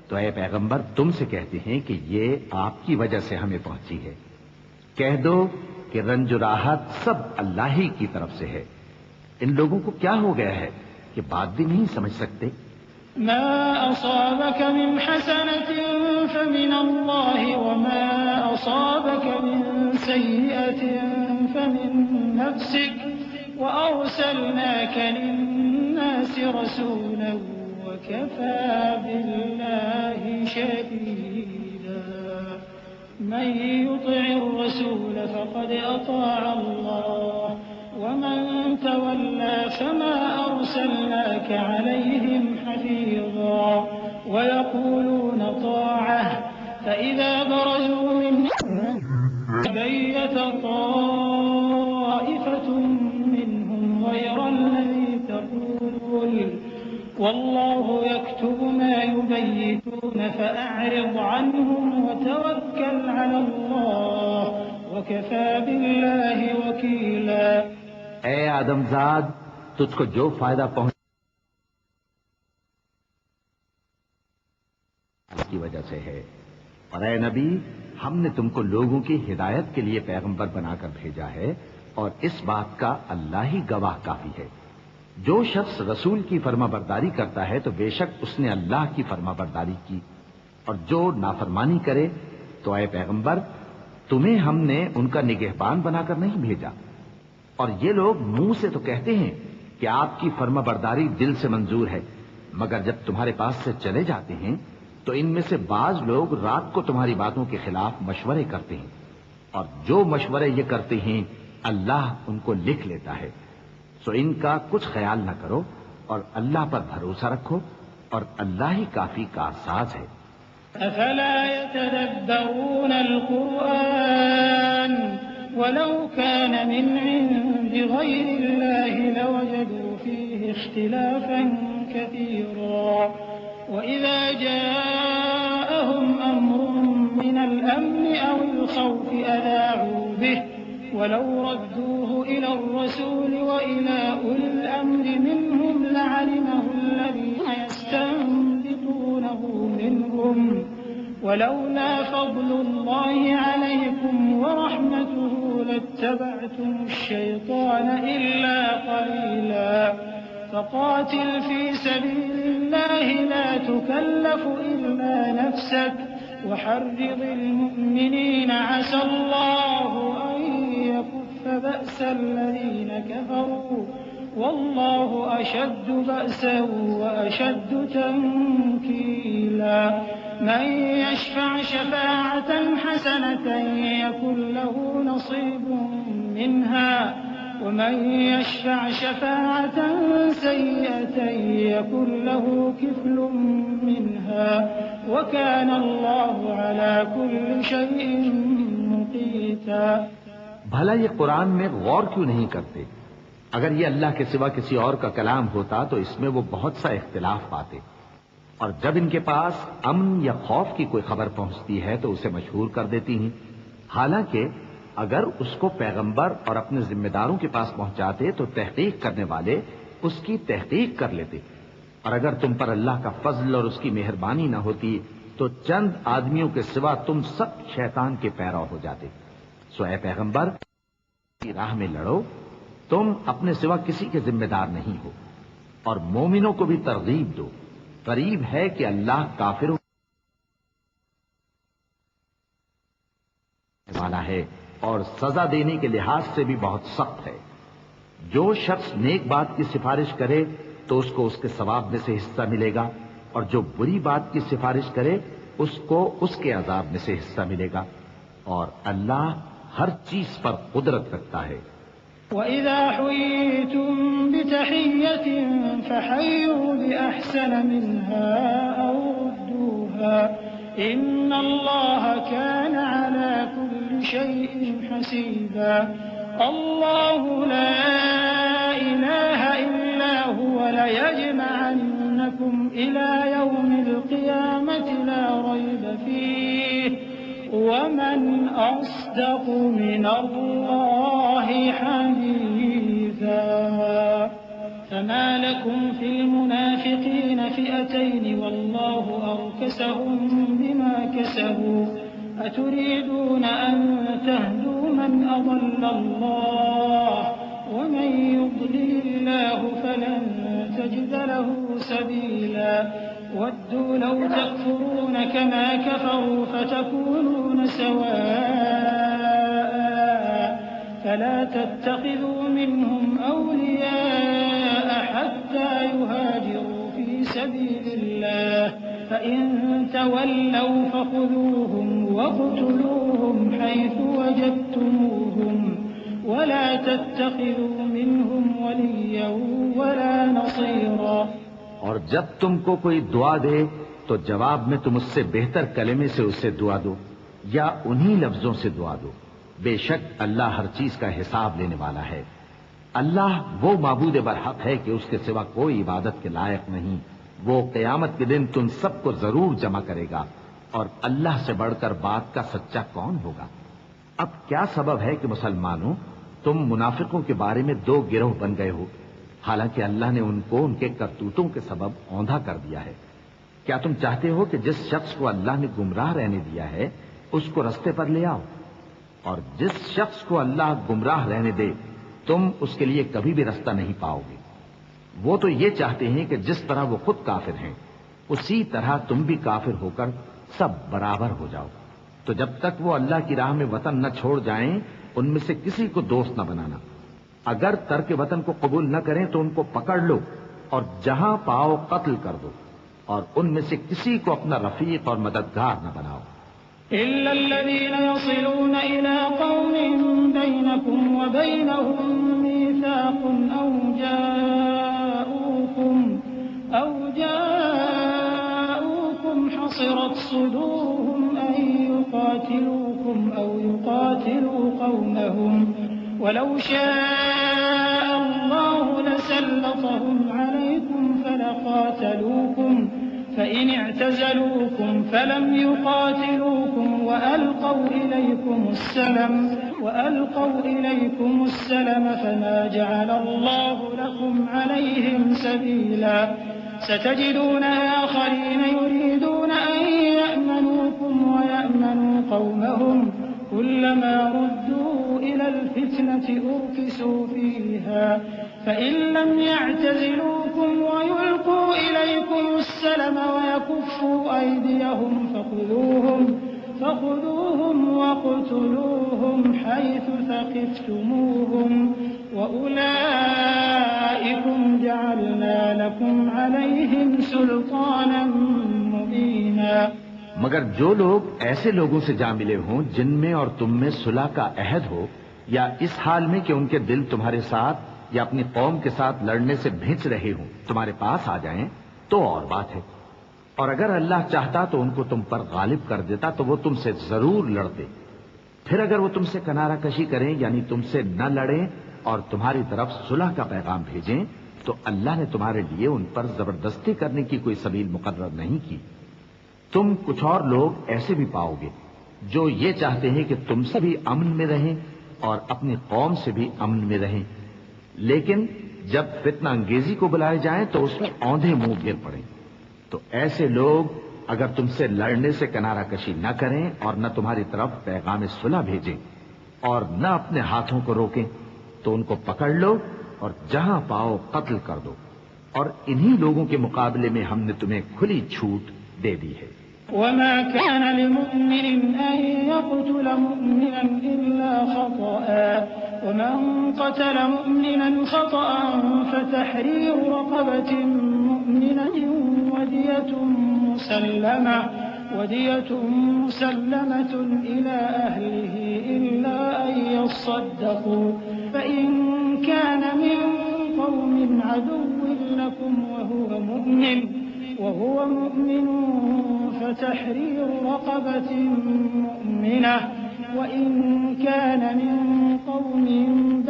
تو اے پیغمبر تم سے کہتے ہیں کہ یہ آپ کی وجہ سے ہمیں پہنچی ہے۔ کہہ دو کہ رنج و راحت سب اللہ ہی کی طرف سے ہے۔ ان لوگوں کو کیا ہو گیا ہے کہ بات بھی نہیں سمجھ سکتے؟ ما أصابك من حسنة فمن الله وما أصابك من سيئة فمن نفسك وأرسلناك للناس رسولا وكفى بالله شهيدا من يطع الرسول فقد أطاع الله ومن تولى فما أرسلناك عليهم حفيظا ويقولون طاعة فإذا برزوا من بيت طائفة منهم غير الذي تقول والله يكتب ما يبيتون فأعرض عنهم وتوكل على الله وكفى بالله وكيلا۔ اے آدم زاد تجھ کو جو فائدہ پہنچ کی وجہ سے ہے، اور اے نبی ہم نے تم کو لوگوں کی ہدایت کے لیے پیغمبر بنا کر بھیجا ہے، اور اس بات کا اللہ ہی گواہ کافی ہے۔ جو شخص رسول کی فرما برداری کرتا ہے تو بے شک اس نے اللہ کی فرما برداری کی، اور جو نافرمانی کرے تو اے پیغمبر تمہیں ہم نے ان کا نگہبان بنا کر نہیں بھیجا۔ اور یہ لوگ منہ سے تو کہتے ہیں کہ آپ کی فرما برداری دل سے منظور ہے، مگر جب تمہارے پاس سے چلے جاتے ہیں تو ان میں سے بعض لوگ رات کو تمہاری باتوں کے خلاف مشورے کرتے ہیں، اور جو مشورے یہ کرتے ہیں اللہ ان کو لکھ لیتا ہے۔ سو ان کا کچھ خیال نہ کرو اور اللہ پر بھروسہ رکھو، اور اللہ ہی کافی کارساز ہے۔ أفلا يتدبرون القرآن ولو كان من عند غير الله لوجدوا فيه اختلافا كثيرا وإذا جاءهم أمر من الأمن أو الخوف أذاعوا به ولو ردوه إلى الرسول وإلى أولي الأمر منهم لعلمه الذين يستنبطونه تحبونه منهم ولولا فضل الله عليكم ورحمته لاتبعتم الشيطان إلا قليلا فقاتل في سبيل الله لا تكلف إلا نفسك وحرض المؤمنين عسى الله أن يكف بأس الذين كفروا والله أشد بأسا وأشد تنكيلا من يشفع شفاعة حسنة يكن له نصيب منها ومن يشفع شفاعة سيئة يكن له كفل منها وكان الله على كل شيء مقيتا. بھلا یہ قرآن میں غور کیوں نہیں کرتے؟ اگر یہ اللہ کے سوا کسی اور کا کلام ہوتا تو اس میں وہ بہت سا اختلاف پاتے، اور جب ان کے پاس امن یا خوف کی کوئی خبر پہنچتی ہے تو اسے مشہور کر دیتی ہیں، حالانکہ اگر اس کو پیغمبر اور اپنے ذمہ داروں کے پاس پہنچاتے تو تحقیق کرنے والے اس کی تحقیق کر لیتے، اور اگر تم پر اللہ کا فضل اور اس کی مہربانی نہ ہوتی تو چند آدمیوں کے سوا تم سب شیطان کے پیرو ہو جاتے۔ سو اے پیغمبر کی راہ میں لڑو، تم اپنے سوا کسی کے ذمہ دار نہیں ہو، اور مومنوں کو بھی ترغیب دو، قریب ہے کہ اللہ کافروں والا ہے اور سزا دینے کے لحاظ سے بھی بہت سخت ہے۔ جو شخص نیک بات کی سفارش کرے تو اس کو اس کے ثواب میں سے حصہ ملے گا، اور جو بری بات کی سفارش کرے اس کو اس کے عذاب میں سے حصہ ملے گا، اور اللہ ہر چیز پر قدرت رکھتا ہے۔ وَإِذَا حُيِّيتُم بِتَحِيَّةٍ فَحَيُّوا بِأَحْسَنَ مِنْهَا أَوْ رُدُّوهَا إِنَّ اللَّهَ كَانَ عَلَى كُلِّ شَيْءٍ حَسِيبًا اللَّهُ لَا إِلَٰهَ إِلَّا هُوَ لَيَجْمَعَنَّكُمْ إِلَىٰ يَوْمِ الْقِيَامَةِ لَا رَيْبَ فِيهِ وَمَنْ أَصْدَقُ مِنَ اللَّهِ حَدِيثًا فَمَا لَكُمْ فِي الْمُنَافِقِينَ فِئَتَيْنِ وَاللَّهُ أَرْكَسَهُم بِمَا كَسَبُوا أَتُرِيدُونَ أَن تَهْدُوا مَنْ أَضَلَّ اللَّهُ وَمَن يُضْلِلِ اللَّهُ فَلَن تَجِدَ لَهُ سَبِيلًا وَدُّوا لَوْ تَكْفُرُونَ كَمَا كَفَرُوا فَتَكُونُونَ سَوَاءً فَلَا تَتَّخِذُوا مِنْهُمْ أَوْلِيَاءَ حَتَّى يُهَاجِرُوا فِي سَبِيلِ اللَّهِ فَإِن تَوَلَّوْا فَخُذُوهُمْ وَاقْتُلُوهُمْ حَيْثُ وَجَدتُّمُوهُمْ وَلَا تَتَّخِذُوا مِنْهُمْ وَلِيًّا وَلَا نَصِيرًا۔ اور جب تم کو کوئی دعا دے تو جواب میں تم اس سے بہتر کلمے سے اسے دعا دو یا انہی لفظوں سے دعا دو، بے شک اللہ ہر چیز کا حساب لینے والا ہے۔ اللہ وہ معبود برحق ہے کہ اس کے سوا کوئی عبادت کے لائق نہیں، وہ قیامت کے دن تم سب کو ضرور جمع کرے گا، اور اللہ سے بڑھ کر بات کا سچا کون ہوگا؟ اب کیا سبب ہے کہ مسلمانوں تم منافقوں کے بارے میں دو گروہ بن گئے ہو، حالانکہ اللہ نے ان کو ان کے کرتوتوں کے سبب اوندھا کر دیا ہے؟ کیا تم چاہتے ہو کہ جس شخص کو اللہ نے گمراہ رہنے دیا ہے اس کو رستے پر لے آؤ، اور جس شخص کو اللہ گمراہ رہنے دے تم اس کے لیے کبھی بھی رستہ نہیں پاؤ گے؟ وہ تو یہ چاہتے ہیں کہ جس طرح وہ خود کافر ہیں اسی طرح تم بھی کافر ہو کر سب برابر ہو جاؤ۔ تو جب تک وہ اللہ کی راہ میں وطن نہ چھوڑ جائیں ان میں سے کسی کو دوست نہ بنانا، اگر ترک وطن کو قبول نہ کریں تو ان کو پکڑ لو اور جہاں پاؤ قتل کر دو، اور ان میں سے کسی کو اپنا رفیق اور مددگار نہ بناؤ۔ إلا الذين يصلون إلى قوم بينكم وبينهم ميثاق أو جاءوكم حصرت صدورهم أن يقاتلوكم أو يقاتلوا قومهم ولو شاء الله لسلطهم عليكم فلقاتلوكم فإن اعتزلوكم فلم يقاتلوكم وألقوا إليكم السلم فما جعل الله لكم عليهم سبيلا ستجدون آخرين يريدون أن يأمنوكم ويأمنوا قومهم كلما ردوا إلى الفتنة أركسوا فيها فإن لم يعتزلوكم ويلقوا إليكم السلم ويكفوا أيديهم فخذوهم واقتلوهم حيث ثقفتموهم وأولئكم جعلنا لكم عليهم سلطانا مبينا۔ مگر جو لوگ ایسے لوگوں سے جا ملے ہوں جن میں اور تم میں صلح کا عہد ہو، یا اس حال میں کہ ان کے دل تمہارے ساتھ یا اپنی قوم کے ساتھ لڑنے سے بھنس رہے ہوں، تمہارے پاس آ جائیں تو اور بات ہے، اور اگر اللہ چاہتا تو ان کو تم پر غالب کر دیتا تو وہ تم سے ضرور لڑتے۔ پھر اگر وہ تم سے کنارہ کشی کریں یعنی تم سے نہ لڑیں اور تمہاری طرف صلح کا پیغام بھیجیں تو اللہ نے تمہارے لیے ان پر زبردستی کرنے کی کوئی سبیل مقرر نہیں کی۔ تم کچھ اور لوگ ایسے بھی پاؤ گے جو یہ چاہتے ہیں کہ تم سے بھی امن میں رہیں اور اپنی قوم سے بھی امن میں رہیں، لیکن جب فتنہ انگیزی کو بلائے جائیں تو اس میں اوندھے منہ گر پڑیں۔ تو ایسے لوگ اگر تم سے لڑنے سے کنارہ کشی نہ کریں اور نہ تمہاری طرف پیغام صلح بھیجیں اور نہ اپنے ہاتھوں کو روکیں تو ان کو پکڑ لو اور جہاں پاؤ قتل کر دو، اور انہی لوگوں کے مقابلے میں ہم نے تمہیں کھلی چھوٹ دے دی ہے۔ وما كان لمؤمن أن يقتل مؤمنا إلا خطأ ومن قتل مؤمنا خطأ فتحرير رقبة مؤمنة ودية مسلمة إلى أهله إلا أن يصدقوا فإن كان من قوم عدو لكم وهو مؤمن فتحرير رقبة مؤمنة وإن كان من قوم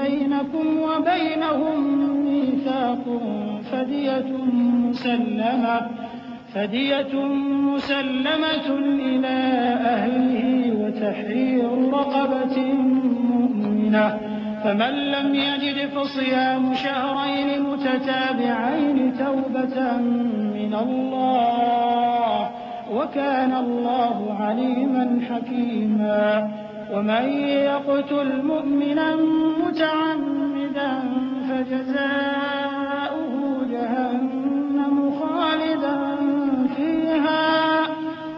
بينكم وبينهم ميثاق فدية مسلمة إلى أهله وتحرير رقبة مؤمنة فمن لم يجد فصيام شهرين متتابعين توبة من الله وكان الله عليما حكيما۔ ومن يقتل مؤمنا متعمدا فجزاؤه جهنم خالدا فيها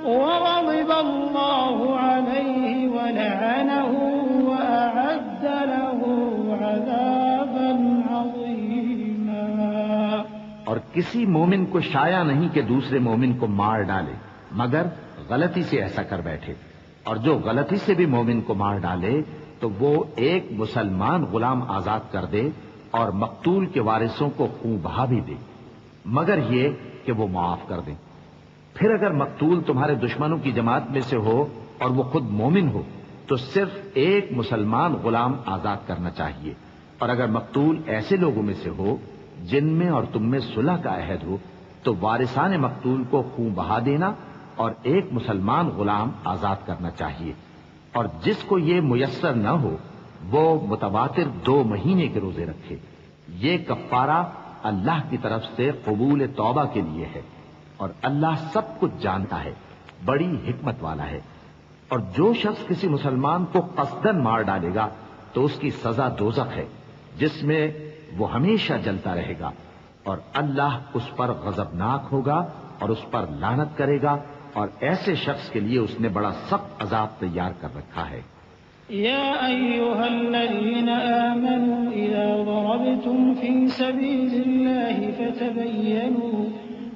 وغضب الله عليه ولعنه وأعد له عذابا عظيما۔ اور کسی مومن کو شایع نہیں کہ دوسرے مومن کو مار ڈالے مگر غلطی سے ایسا کر بیٹھے، اور جو غلطی سے بھی مومن کو مار ڈالے تو وہ ایک مسلمان غلام آزاد کر دے اور مقتول کے وارثوں کو خون بہا بھی دے، مگر یہ کہ وہ معاف کر دیں۔ پھر اگر مقتول تمہارے دشمنوں کی جماعت میں سے ہو اور وہ خود مومن ہو تو صرف ایک مسلمان غلام آزاد کرنا چاہیے، اور اگر مقتول ایسے لوگوں میں سے ہو جن میں اور تم میں صلح کا عہد ہو تو وارثان مقتول کو خون بہا دینا اور ایک مسلمان غلام آزاد کرنا چاہیے، اور جس کو یہ میسر نہ ہو وہ متواتر 2 مہینے کے روزے رکھے۔ یہ کفارہ اللہ کی طرف سے قبول توبہ کے لیے ہے، اور اللہ سب کچھ جانتا ہے، بڑی حکمت والا ہے۔ اور جو شخص کسی مسلمان کو قصدن مار ڈالے گا تو اس کی سزا دوزخ ہے جس میں وہ ہمیشہ جلتا رہے گا، اور اللہ اس پر غضبناک ہوگا اور اس پر لعنت کرے گا، اور ایسے شخص کے لیے اس نے بڑا سخت عذاب تیار کر رکھا ہے۔ يا أيها الذين آمنوا إذا ضربتم في سبيل الله فتبينوا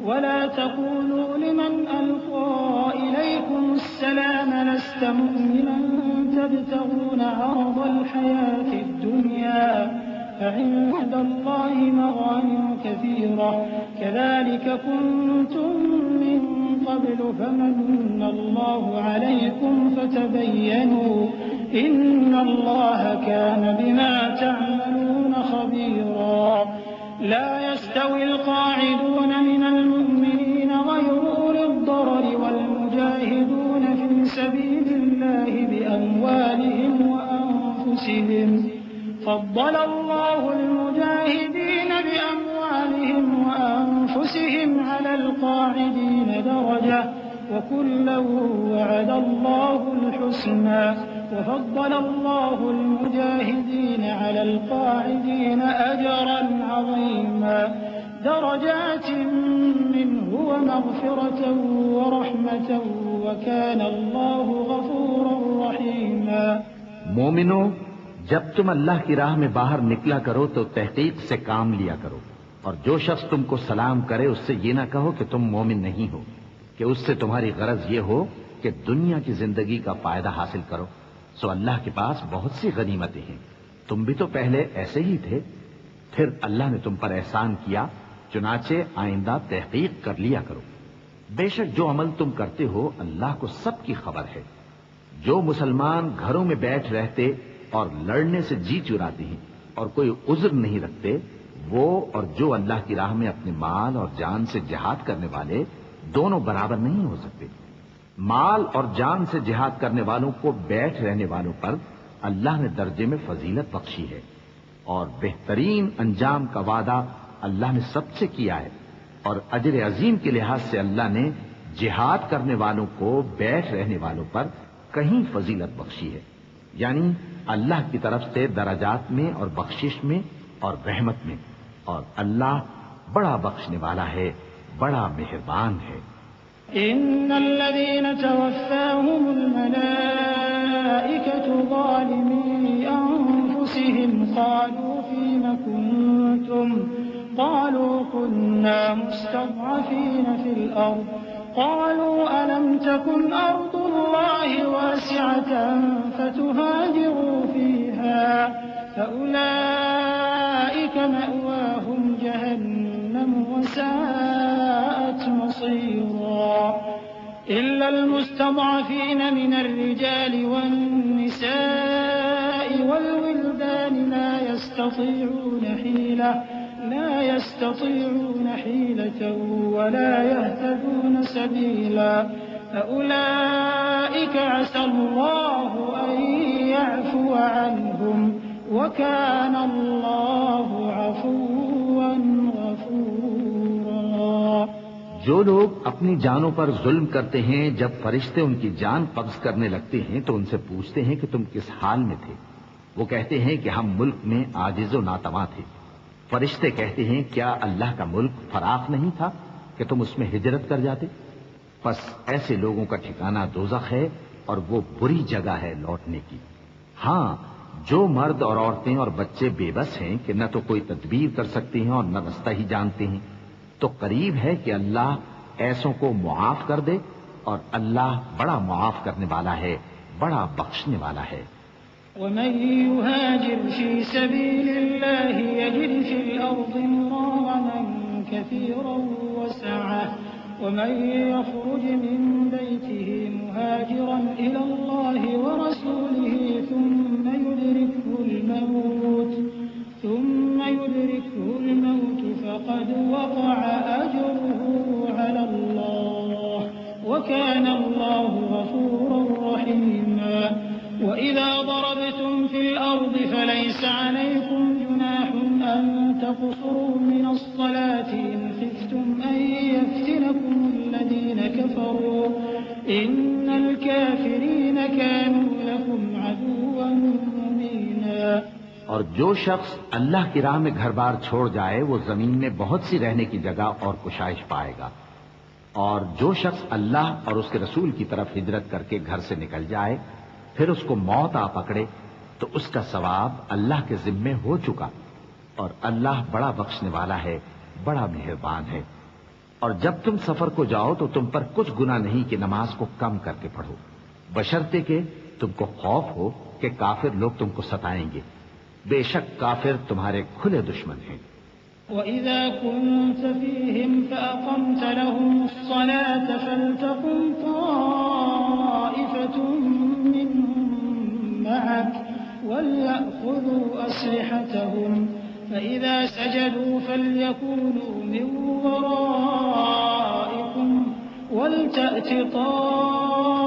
ولا تقولوا لمن ألقى إليكم السلام لست مؤمنا تبتغون عرض الحياة الدنيا فعند الله مغانم كثيرة كذلك كنتم من قبل فمن الله عليكم فتبينوا إن الله كان بما تعملون خبيرا۔ لا يستوي القاعدون من المؤمنين غير أولي الضرر والمجاهدون في سبيل الله بأموالهم وأنفسهم فضل الله المجاهدين بأموالهم وأنفسهم على القاعدين درجة وكلا وعد الله الحسنى وفضل الله المجاهدين على القاعدين أجرا عظيما درجات منه ومغفرة ورحمة وكان الله غفورا رحيما۔ مومنو، جب تم اللہ کی راہ میں باہر نکلا کرو تو تحقیق سے کام لیا کرو، اور جو شخص تم کو سلام کرے اس سے یہ نہ کہو کہ تم مومن نہیں ہو، کہ اس سے تمہاری غرض یہ ہو کہ دنیا کی زندگی کا فائدہ حاصل کرو۔ سو اللہ کے پاس بہت سی غنیمتیں ہیں، تم بھی تو پہلے ایسے ہی تھے، پھر اللہ نے تم پر احسان کیا، چنانچہ آئندہ تحقیق کر لیا کرو۔ بے شک جو عمل تم کرتے ہو اللہ کو سب کی خبر ہے۔ جو مسلمان گھروں میں بیٹھ رہتے اور لڑنے سے جی چراتے ہیں اور کوئی عذر نہیں رکھتے، وہ اور جو اللہ کی راہ میں اپنے مال اور جان سے جہاد کرنے والے دونوں برابر نہیں ہو سکتے۔ مال اور جان سے جہاد کرنے والوں کو بیٹھ رہنے والوں پر اللہ نے درجے میں فضیلت بخشی ہے، اور بہترین انجام کا وعدہ اللہ نے سب سے کیا ہے، اور اجر عظیم کے لحاظ سے اللہ نے جہاد کرنے والوں کو بیٹھ رہنے والوں پر کہیں فضیلت بخشی ہے، یعنی اللہ کی طرف سے درجات میں اور بخشش میں اور رحمت میں، اور اللہ بڑا بخشنے والا ہے، بڑا مہربان ہے۔ ان الذين توفاهم الملائكة ظالمي انفسهم قالوا فيم كنتم قالوا كنا مستضعفين في الارض قالوا ألم تكن أرض الله واسعة فتهاجروا فيها فأولئك مأواهم جهنم وساءت مصيرا إلا المستضعفين من الرجال والنساء والولدان لا يستطيعون حيلة ولا يهتدون سبيلا فأولئك عسى الله أن يعفو عنهم وكان الله عفوا غفورا۔ جو لوگ اپنی جانوں پر ظلم کرتے ہیں، جب فرشتے ان کی جان قبض کرنے لگتے ہیں تو ان سے پوچھتے ہیں کہ تم کس حال میں تھے؟ وہ کہتے ہیں کہ ہم ملک میں عاجز و ناتواں تھے۔ فرشتے کہتے ہیں کیا اللہ کا ملک فراخ نہیں تھا کہ تم اس میں ہجرت کر جاتے؟ پس ایسے لوگوں کا ٹھکانہ دوزخ ہے، اور وہ بری جگہ ہے لوٹنے کی۔ ہاں، جو مرد اور عورتیں اور بچے بے بس ہیں کہ نہ تو کوئی تدبیر کر سکتے ہیں اور نہ رستہ ہی جانتے ہیں، تو قریب ہے کہ اللہ ایسوں کو معاف کر دے، اور اللہ بڑا معاف کرنے والا ہے، بڑا بخشنے والا ہے۔ ومن يهاجر في سبيل الله يجد في الأرض مراغما كثيرا وسعة ومن يخرج من بيته مهاجرا إلى الله ورسوله ثم يدركه الموت فقد وقع أجره على الله وكان الله غفورا رحيما۔ وإذا ضربتم في الأرض فليس عليكم جناح أن تقصروا من الصلاة إن خفتم أن يفتنكم الذين كفروا إن الكافرين كانوا لكم عدوا مبينا۔ اور جو شخص اللہ کی راہ میں گھر بار چھوڑ جائے وہ زمین میں بہت سی رہنے کی جگہ اور کشائش پائے گا، اور جو شخص اللہ اور اس کے رسول کی طرف ہجرت کر کے گھر سے نکل جائے پھر اس کو موت آ پکڑے تو اس کا ثواب اللہ کے ذمے ہو چکا، اور اللہ بڑا بخشنے والا ہے، بڑا مہربان ہے۔ اور جب تم سفر کو جاؤ تو تم پر کچھ گناہ نہیں کہ نماز کو کم کر کے پڑھو، بشرطے کہ تم کو خوف ہو کہ کافر لوگ تم کو ستائیں گے، بے شک کافر تمہارے کھلے دشمن ہیں۔ وَإِذَا كُنْتَ فِيهِمْ فَأَقَمْتَ لَهُمُ الصَّلَاةَ فَلْتَقُمْ طَائِفَةٌ مِّنْهُمْ مَعَكَ وَلْيَأْخُذُوا أَسْلِحَتَهُمْ فَإِذَا سَجَدُوا فَلْيَكُونُوا مِنْ وَرَائِكُمْ وَلْتَأْتِ طَائِفَةٌ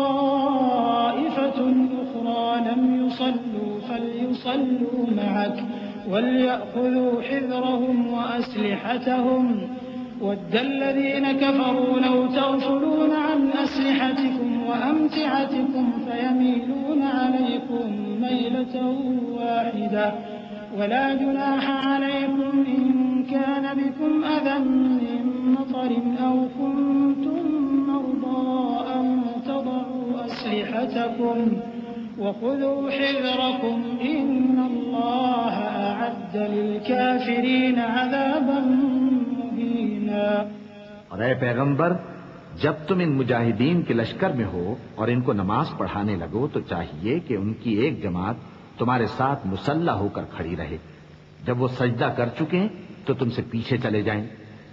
أُخْرَى لَمْ يُصَلُّوا فَلْيُصَلُّوا مَعَكَ وَلْيَأْخُذُوا حِذْرَهُمْ وَأَسْلِحَتَهُمْ ود الذين كفروا لو تغفلون عن أسلحتكم وأمتعتكم فيميلون عليكم ميلة واحدة ولا جناح عليكم إن كان بكم أذى من مطر أو كنتم مرضى أن تضعوا أسلحتكم وخذوا حذركم إن الله أعد للكافرين عذابا مهينا۔ اور اے پیغمبر، جب تم ان مجاہدین کے لشکر میں ہو اور ان کو نماز پڑھانے لگو تو چاہیے کہ ان کی ایک جماعت تمہارے ساتھ مسلح ہو کر کھڑی رہے، جب وہ سجدہ کر چکے تو تم سے پیچھے چلے جائیں،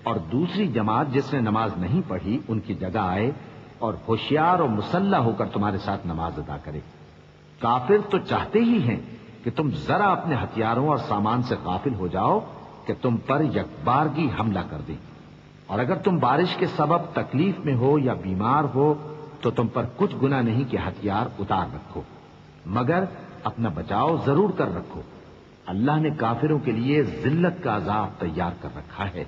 اور دوسری جماعت جس نے نماز نہیں پڑھی ان کی جگہ آئے اور ہوشیار اور مسلح ہو کر تمہارے ساتھ نماز ادا کرے۔ کافر تو چاہتے ہی ہیں کہ تم ذرا اپنے ہتھیاروں اور سامان سے غافل ہو جاؤ کہ تم پر یکبارگی حملہ کر دیں، اور اگر تم بارش کے سبب تکلیف میں ہو یا بیمار ہو تو تم پر کچھ گناہ نہیں کہ ہتھیار اتار رکھو، مگر اپنا بچاؤ ضرور کر رکھو، اللہ نے کافروں کے لیے ذلت کا عذاب تیار کر رکھا ہے۔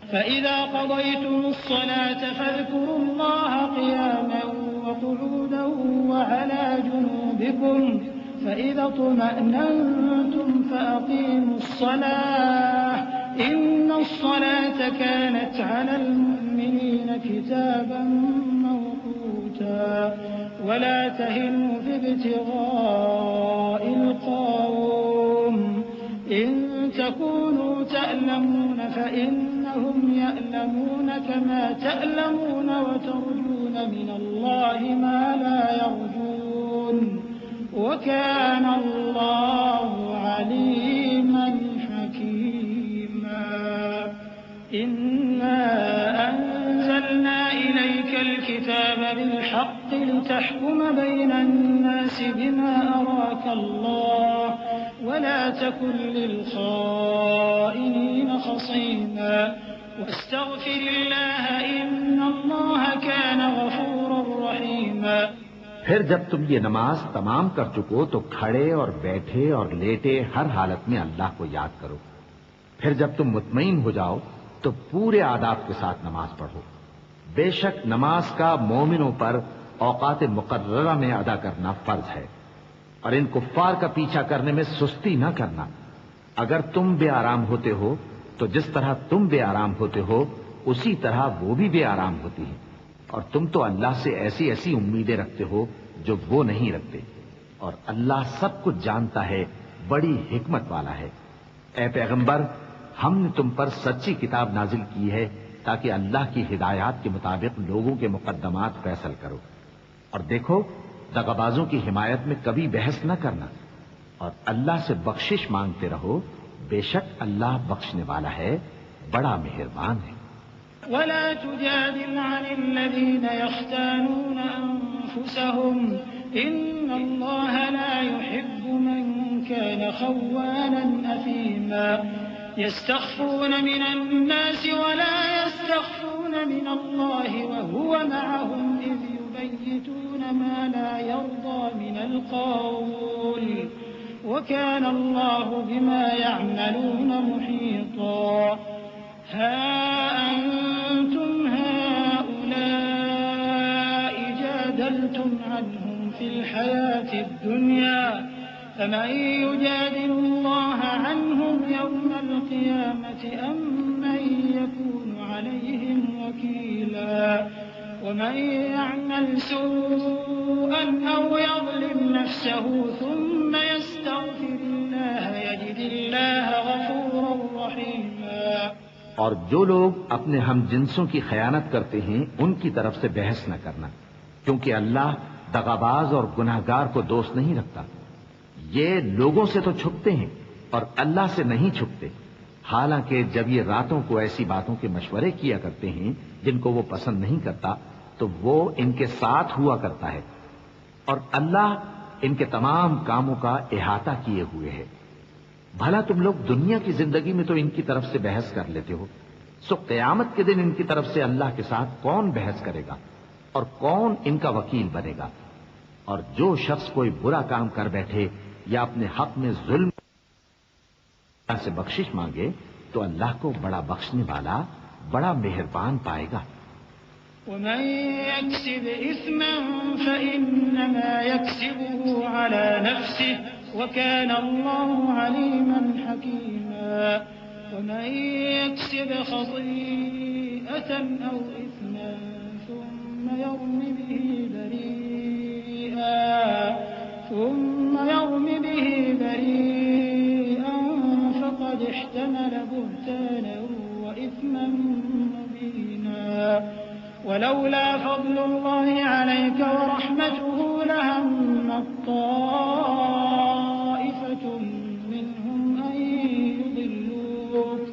فَإِذَا قَضَيْتُمُ الصَّلَاةَ فَاذْكُرُوا اللَّهَ قِيَامًا وَقُعُودًا وَعَلَى جُنُوبِكُمْ فَإِذَا اطْمَأْنَنْتُمْ فَأَقِيمُوا الصَّلَاةَ إِنَّ الصَّلَاةَ كَانَتْ عَلَى الْمُؤْمِنِينَ كِتَابًا مَّوْقُوتًا وَلَا تَهِنُوا فِي ابْتِغَاءِ الْقَوْمِ إِن تَكُونُوا تَأْلَمُونَ فَإِنَّهُمْ يَأْلَمُونَ كَمَا تَأْلَمُونَ وَتَرْجُونَ مِنَ اللَّهِ مَا لَا يَرْجُونَ وَكَانَ اللَّهُ عَلِيمًا حَكِيمًا۔ إِنَّا أَنزَلْنَا إِلَيْكَ الْكِتَابَ بِالْحَقِّ لِتَحْكُمَ بَيْنَ النَّاسِ بِمَا أَرَاكَ اللَّهُ ولا تكن للخائنين خصيما واستغفر الله إن الله كان غفورا رحيما۔ پھر جب تم یہ نماز تمام کر چکو تو کھڑے اور بیٹھے اور لیٹے ہر حالت میں اللہ کو یاد کرو، پھر جب تم مطمئن ہو جاؤ تو پورے آداب کے ساتھ نماز پڑھو۔ بے شک نماز کا مومنوں پر اوقات مقررہ میں ادا کرنا فرض ہے، اور ان کفار کا پیچھا کرنے میں سستی نہ کرنا۔ اگر تم بے آرام ہوتے ہو تو جس طرح تم بے آرام ہوتے ہو اسی طرح وہ بھی بے آرام ہوتی ہیں، اور تم تو اللہ سے ایسی ایسی امیدیں رکھتے ہو جو وہ نہیں رکھتے، اور اللہ سب کچھ جانتا ہے، بڑی حکمت والا ہے۔ اے پیغمبر، ہم نے تم پر سچی کتاب نازل کی ہے تاکہ اللہ کی ہدایات کے مطابق لوگوں کے مقدمات فیصل کرو، اور دیکھو دغابازوں کی حمایت میں کبھی بحث نہ کرنا، اور اللہ سے بخشش مانگتے رہو، بے شک اللہ بخشنے والا ہے، بڑا مہربان ہے۔ ولا تجادل عن الذين يختانون أنفسهم إن الله لا يحب من كان خوانا أثيما يستخفون من الناس ولا يستخفون من الله وهو معهم إذ يبيتون ما لا يرضى من القول وكان الله بما يعملون محيطا ها أنتم هؤلاء جادلتم عنهم في الحياة الدنيا فمن يجادل الله عنهم يوم القيامة أم من يكون عليهم وكيلا ومن يعمل سوءا أو يظلم نفسه ثم يستغفر الله يجد الله غفورا رحيما۔ اور جو لوگ اپنے ہم جنسوں کی خیانت کرتے ہیں ان کی طرف سے بحث نہ کرنا، کیونکہ اللہ دغاباز اور گناہگار کو دوست نہیں رکھتا۔ یہ لوگوں سے تو چھپتے ہیں اور اللہ سے نہیں چھپتے، حالانکہ جب یہ راتوں کو ایسی باتوں کے مشورے کیا کرتے ہیں جن کو وہ پسند نہیں کرتا تو وہ ان کے ساتھ ہوا کرتا ہے، اور اللہ ان کے تمام کاموں کا احاطہ کیے ہوئے ہے۔ بھلا تم لوگ دنیا کی زندگی میں تو ان کی طرف سے بحث کر لیتے ہو، سو قیامت کے دن ان کی طرف سے اللہ کے ساتھ کون بحث کرے گا اور کون ان کا وکیل بنے گا؟ اور جو شخص کوئی برا کام کر بیٹھے یا اپنے حق میں ظلم سے بخشش مانگے تو اللہ کو بڑا بخشنے والا بڑا مہربان پائے گا۔ ومن يكسب إثما فإنما يكسبه على نفسه وكان الله عليما حكيما ومن يكسب خطيئة أو إثما ثم يرم به بريئا فقد احتمل بهتانا وإثما مبينا ولولا فضل الله عليك ورحمته لهم طائفة منهم أن يضلوك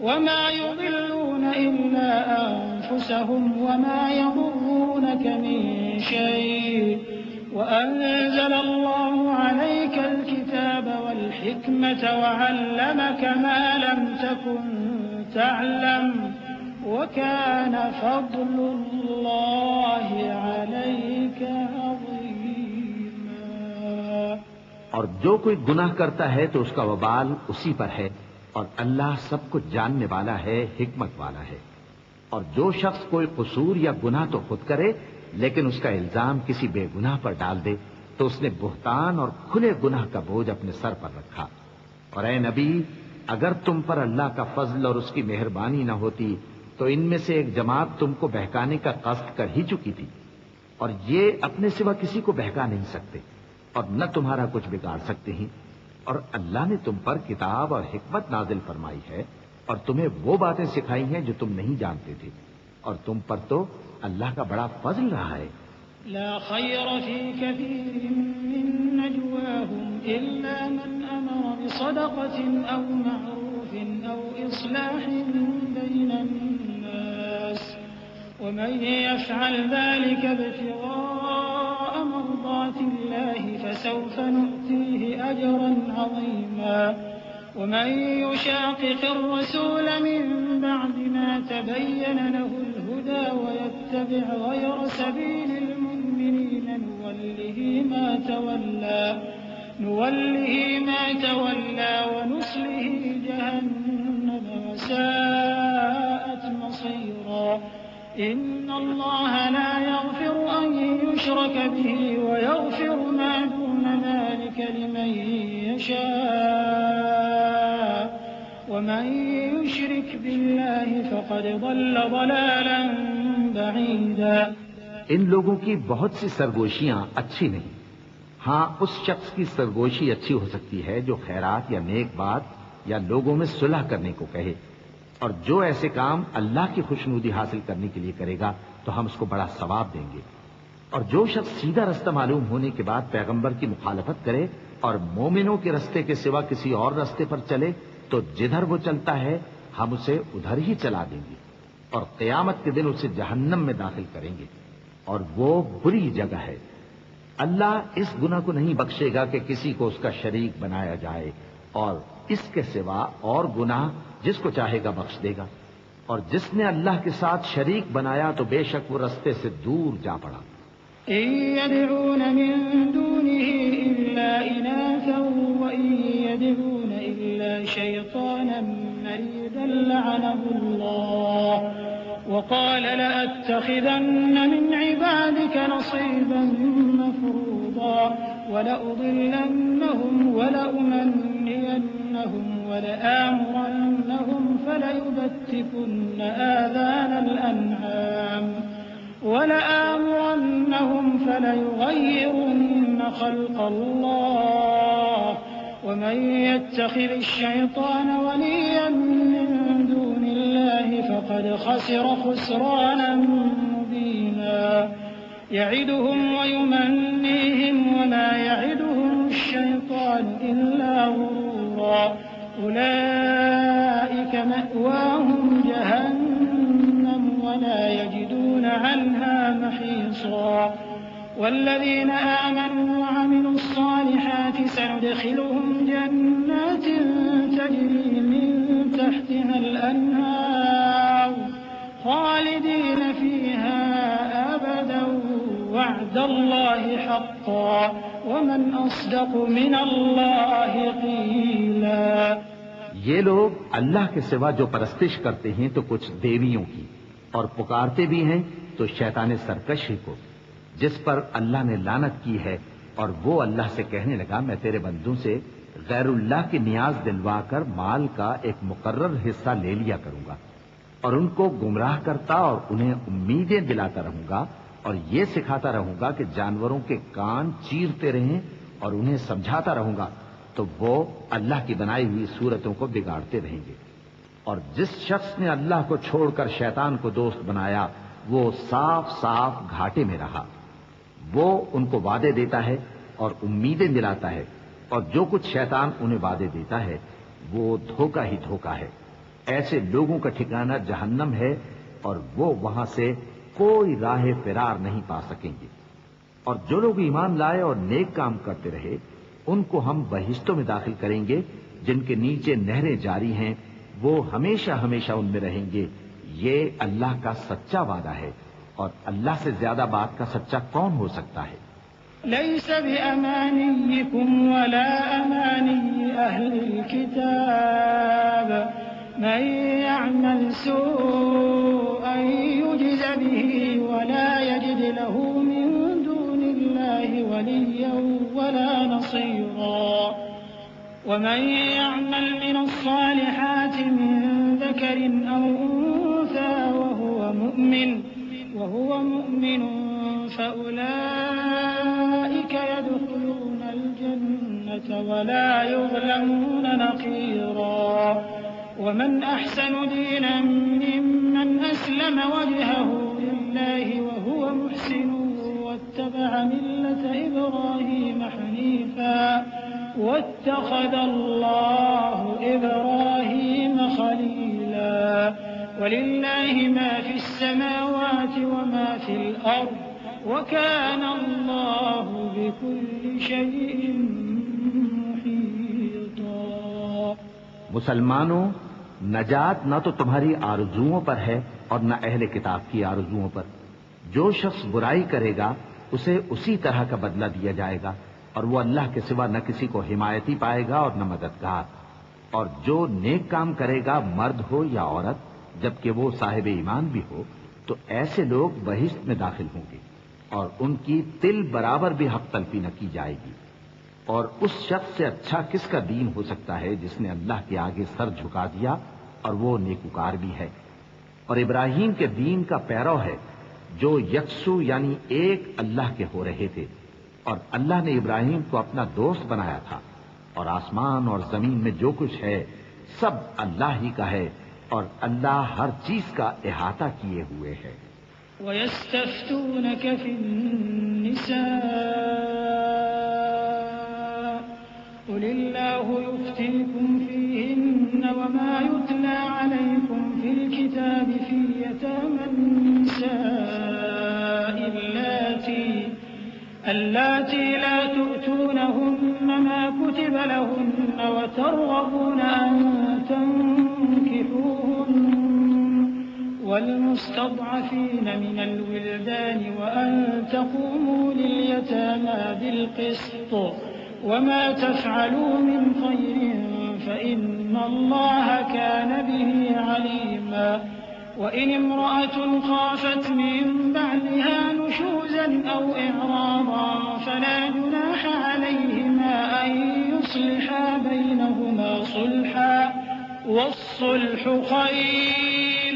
وما يضلون إلا أنفسهم وما يضرونك من شيء وأنزل الله عليك الكتاب والحكمة وعلمك ما لم تكن تعلم وكان فضل الله عليك عظيما۔ اور جو کوئی گناہ کرتا ہے تو اس کا وبال اسی پر ہے، اور اللہ سب کچھ جاننے والا ہے، حکمت والا ہے۔ اور جو شخص کوئی قصور یا گناہ تو خود کرے لیکن اس کا الزام کسی بے گناہ پر ڈال دے تو اس نے بہتان اور کھلے گناہ کا بوجھ اپنے سر پر رکھا۔ اور اے نبی، اگر تم پر اللہ کا فضل اور اس کی مہربانی نہ ہوتی تو ان میں سے ایک جماعت تم کو بہکانے کا قصد کر ہی چکی تھی، اور یہ اپنے سوا کسی کو بہکا نہیں سکتے اور نہ تمہارا کچھ بگاڑ سکتے ہیں۔ اور اللہ نے تم پر کتاب اور حکمت نازل فرمائی ہے اور تمہیں وہ باتیں سکھائی ہیں جو تم نہیں جانتے تھے، اور تم پر تو اللہ کا بڑا فضل رہا ہے۔ لا خير في كثير من نجواهم إلا من أمر بصدقة أو معروف أو إصلاح بين الناس ومن يفعل ذلك ابتغاء مرضات الله فسوف نؤتيه أجرا عظيما ومن يشاقق الرسول من بعد ما تبين له الهدى ويتبع غير سبيل المؤمنين نوله ما تولى ونصله جهنم وساءت مصيرا إن الله لا يغفر أن يشرك به ويغفر ما دون ذلك لمن يشاء ومن يشرك بالله فقد ضل ضلالا بعيدا۔ ان لوگوں کی بہت سی سرگوشیاں اچھی نہیں، ہاں اس شخص کی سرگوشی اچھی ہو سکتی ہے جو خیرات یا نیک بات یا لوگوں میں صلح کرنے کو کہے، اور جو ایسے کام اللہ کی خوشنودی حاصل کرنے کے لیے کرے گا تو ہم اس کو بڑا ثواب دیں گے۔ اور جو شخص سیدھا رستہ معلوم ہونے کے بعد پیغمبر کی مخالفت کرے اور مومنوں کے رستے کے سوا کسی اور رستے پر چلے تو جدھر وہ چلتا ہے ہم اسے ادھر ہی چلا دیں گے، اور قیامت کے دن اسے جہنم میں داخل کریں گے، اور وہ بری جگہ ہے۔ اللہ اس گناہ کو نہیں بخشے گا کہ کسی کو اس کا شریک بنایا جائے، اور اس کے سوا اور گناہ جس کو چاہے گا بخش دے گا، اور جس نے اللہ کے ساتھ شریک بنایا تو بے شک وہ رستے سے دور جا پڑا۔ إن يدعون من دونه إلا إناثا وإن يدعون إلا شيطانا مريدا لعنه الله وقال لأتخذن من عبادك نصيبا مفروضا ولأضلنهم ولأمنينهم ولآمرنهم فليبتكن آذان الأنعام ولآمرنهم فليغيرن خلق الله ومن يتخذ الشيطان وليا من دون الله فقد خسر خسرانا مبينا يعدهم ويمنيهم وما يعدهم الشيطان إلا غرورا أولئك مأواهم جهنم ولا يجدون عنها محيصا والذين آمنوا وعملوا الصالحات سندخلهم جنات تجري من تحتها الأنهار خالدين فيها أبدا وعد الله حقا ومن أصدق من الله قيلا۔ یہ لوگ اللہ کے سوا جو پرستش کرتے ہیں تو کچھ دیویوں کی، اور پکارتے بھی ہیں تو شیطان سرکش ہی کو، جس پر اللہ نے لعنت کی ہے۔ اور وہ اللہ سے کہنے لگا میں تیرے بندوں سے غیر اللہ کی نیاز دلوا کر مال کا ایک مقرر حصہ لے لیا کروں گا، اور ان کو گمراہ کرتا اور انہیں امیدیں دلاتا رہوں گا، اور یہ سکھاتا رہوں گا کہ جانوروں کے کان چیرتے رہیں، اور انہیں سمجھاتا رہوں گا، تو وہ اللہ کی بنائی ہوئی صورتوں کو بگاڑتے رہیں گے۔ اور جس شخص نے اللہ کو چھوڑ کر شیطان کو دوست بنایا وہ صاف صاف گھاٹے میں رہا۔ وہ ان کو وعدے دیتا ہے اور امیدیں دلاتا ہے، اور جو کچھ شیطان انہیں وعدے دیتا ہے وہ دھوکہ ہی دھوکہ ہے۔ ایسے لوگوں کا ٹھکانہ جہنم ہے، اور وہ وہاں سے کوئی راہ فرار نہیں پا سکیں گے۔ اور جو لوگ ایمان لائے اور نیک کام کرتے رہے ان کو ہم بہشتوں میں داخل کریں گے جن کے نیچے نہریں جاری ہیں، وہ ہمیشہ ہمیشہ ان میں رہیں گے۔ یہ اللہ کا سچا وعدہ ہے، اور اللہ سے زیادہ بات کا سچا کون ہو سکتا ہے؟ ليس بأمانيكم ولا أماني أهل الكتاب من يعمل سوءا يجز به ولا يجد له من دون الله وليا ولا نصيرا ومن يعمل من الصالحات من ذكر أو أنثى وهو مؤمن فأولئك يدخلون الجنة ولا يظلمون نقيرا ومن أحسن دينا ممن أسلم وجهه لله وهو محسن واتبع ملة إبراهيم حنيفا واتخذ الله إبراهيم خليلا ولله ما في السماوات وما في الأرض وكان الله بكل شيء محيطا۔ مسلمانوں، نجات نہ تو تمہاری آرزوؤں پر ہے اور نہ اہل کتاب کی آرزوؤں پر۔ جو شخص برائی کرے گا اسے اسی طرح کا بدلہ دیا جائے گا، اور وہ اللہ کے سوا نہ کسی کو حمایتی پائے گا اور نہ مددگار۔ اور جو نیک کام کرے گا مرد ہو یا عورت جبکہ وہ صاحب ایمان بھی ہو تو ایسے لوگ بہشت میں داخل ہوں گے، اور ان کی تل برابر بھی حق تلفی نہ کی جائے گی۔ اور اس شخص سے اچھا کس کا دین ہو سکتا ہے جس نے اللہ کے آگے سر جھکا دیا اور وہ نیکوکار بھی ہے۔ اور ابراہیم کے دین کا پیرو ہے جو یکسو یعنی ایک اللہ کے ہو رہے تھے، اور اللہ نے ابراہیم کو اپنا دوست بنایا تھا۔ اور آسمان اور زمین میں جو کچھ ہے سب اللہ ہی کا ہے، اور اللہ ہر چیز کا احاطہ کیے ہوئے ہے۔ وَيَسْتَفْتُونَكَ فِي النِّسَاءِ قُلِ اللَّهُ يُفْتِيكُمْ فِيهِنَّ وَمَا يُتْلَى عَلَيْكُمْ فِي الْكِتَابِ فِي يَتَامَى النِّسَاءِ اللَّاتِي لَا تُؤْتُونَهُنَّ مَا كُتِبَ لَهُنَّ وَتَرْغَبُونَ أَن تَنكِحُوهُنَّ وَالْمُسْتَضْعَفِينَ مِنَ الْوِلْدَانِ وَأَن تَقُومُوا لِلْيَتَامَى بِالْقِسْطِ وَمَا تَفْعَلُوا مِنْ خَيْرٍ فَإِنَّ اللَّهَ كَانَ بِهِ عَلِيمًا وَإِنِ امْرَأَةٌ خَافَتْ مِنْ بَعْلِهَا نُشُوزًا أَوْ إِعْرَاضًا فَلَا جُنَاحَ عَلَيْهِمَا أَن يُصْلِحَا بَيْنَهُمَا صُلْحًا وَالصُّلْحُ خَيْرٌ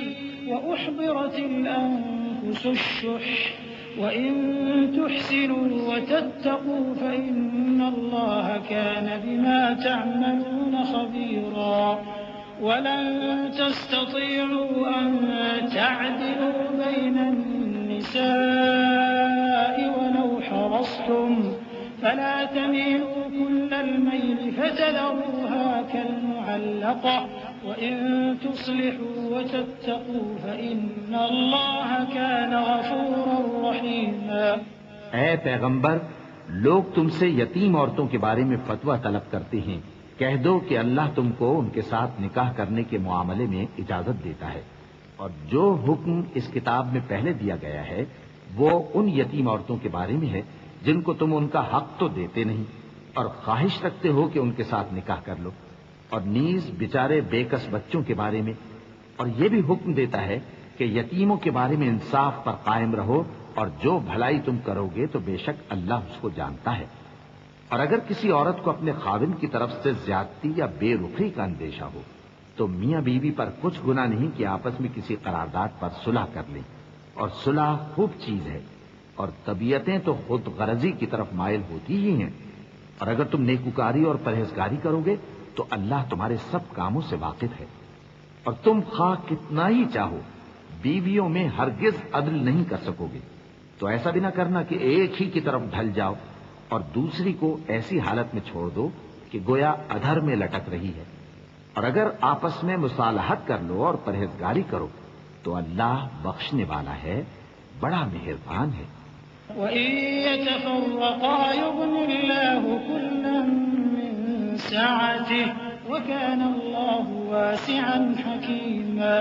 وَأُحْضِرَتِ الْأَنفُسُ الشُّحَّ وَإِن تُحْسِنُوا وَتَتَّقُوا فَإِنَّ اللَّهَ كَانَ بِمَا تَعْمَلُونَ خَبِيرًا وَلَن تَسْتَطِيعُوا أَن تَعْدِلُوا بَيْنَ النِّسَاءِ وَلَوْ حَرَصْتُمْ فَلَا تَمِيلُوا كُلَّ الْمَيْلِ فَتَذَرُوهَا كَالْمُعَلَّقَةِ وَإِن تُصْلِحُوا وَتَتَّقُوا فَإِنَّ اللَّهَ كَانَ غَفُورًا رَّحِيمًا۔ اے پیغمبر، لوگ تم سے یتیم عورتوں کے بارے میں فتویٰ طلب کرتے ہیں، کہہ دو کہ اللہ تم کو ان کے ساتھ نکاح کرنے کے معاملے میں اجازت دیتا ہے، اور جو حکم اس کتاب میں پہلے دیا گیا ہے وہ ان یتیم عورتوں کے بارے میں ہے جن کو تم ان کا حق تو دیتے نہیں اور خواہش رکھتے ہو کہ ان کے ساتھ نکاح کر لو۔ اور نیز بیچارے بے کس بچوں کے بارے میں، اور یہ بھی حکم دیتا ہے کہ یتیموں کے بارے میں انصاف پر قائم رہو، اور جو بھلائی تم کرو گے تو بے شک اللہ اس کو جانتا ہے۔ اور اگر کسی عورت کو اپنے خاوند کی طرف سے زیادتی یا بے رخی کا اندیشہ ہو تو میاں بیوی پر کچھ گناہ نہیں کہ آپس میں کسی قرارداد پر صلح کر لیں، اور صلح خوب چیز ہے، اور طبیعتیں تو خود غرضی کی طرف مائل ہوتی ہی ہیں۔ اور اگر تم نیکوکاری اور پرہیزگاری کرو گے تو اللہ تمہارے سب کاموں سے واقف ہے۔ اور تم خواہ کتنا ہی چاہو بیویوں میں ہرگز عدل نہیں کر سکو گے، تو ایسا بھی نہ کرنا کہ ایک ہی کی طرف ڈھل جاؤ اور دوسری کو ایسی حالت میں چھوڑ دو کہ گویا ادھر میں لٹک رہی ہے۔ اور اگر آپس میں مصالحت کر لو اور پرہیزگاری کرو تو اللہ بخشنے والا ہے، بڑا مہربان ہے۔ وَإِن يَتَفَرَّقَا يُغْنِ اللَّهُ كُلًّا مِّن سَعَتِهِ وَكَانَ اللَّهُ وَاسِعًا حَكِيمًا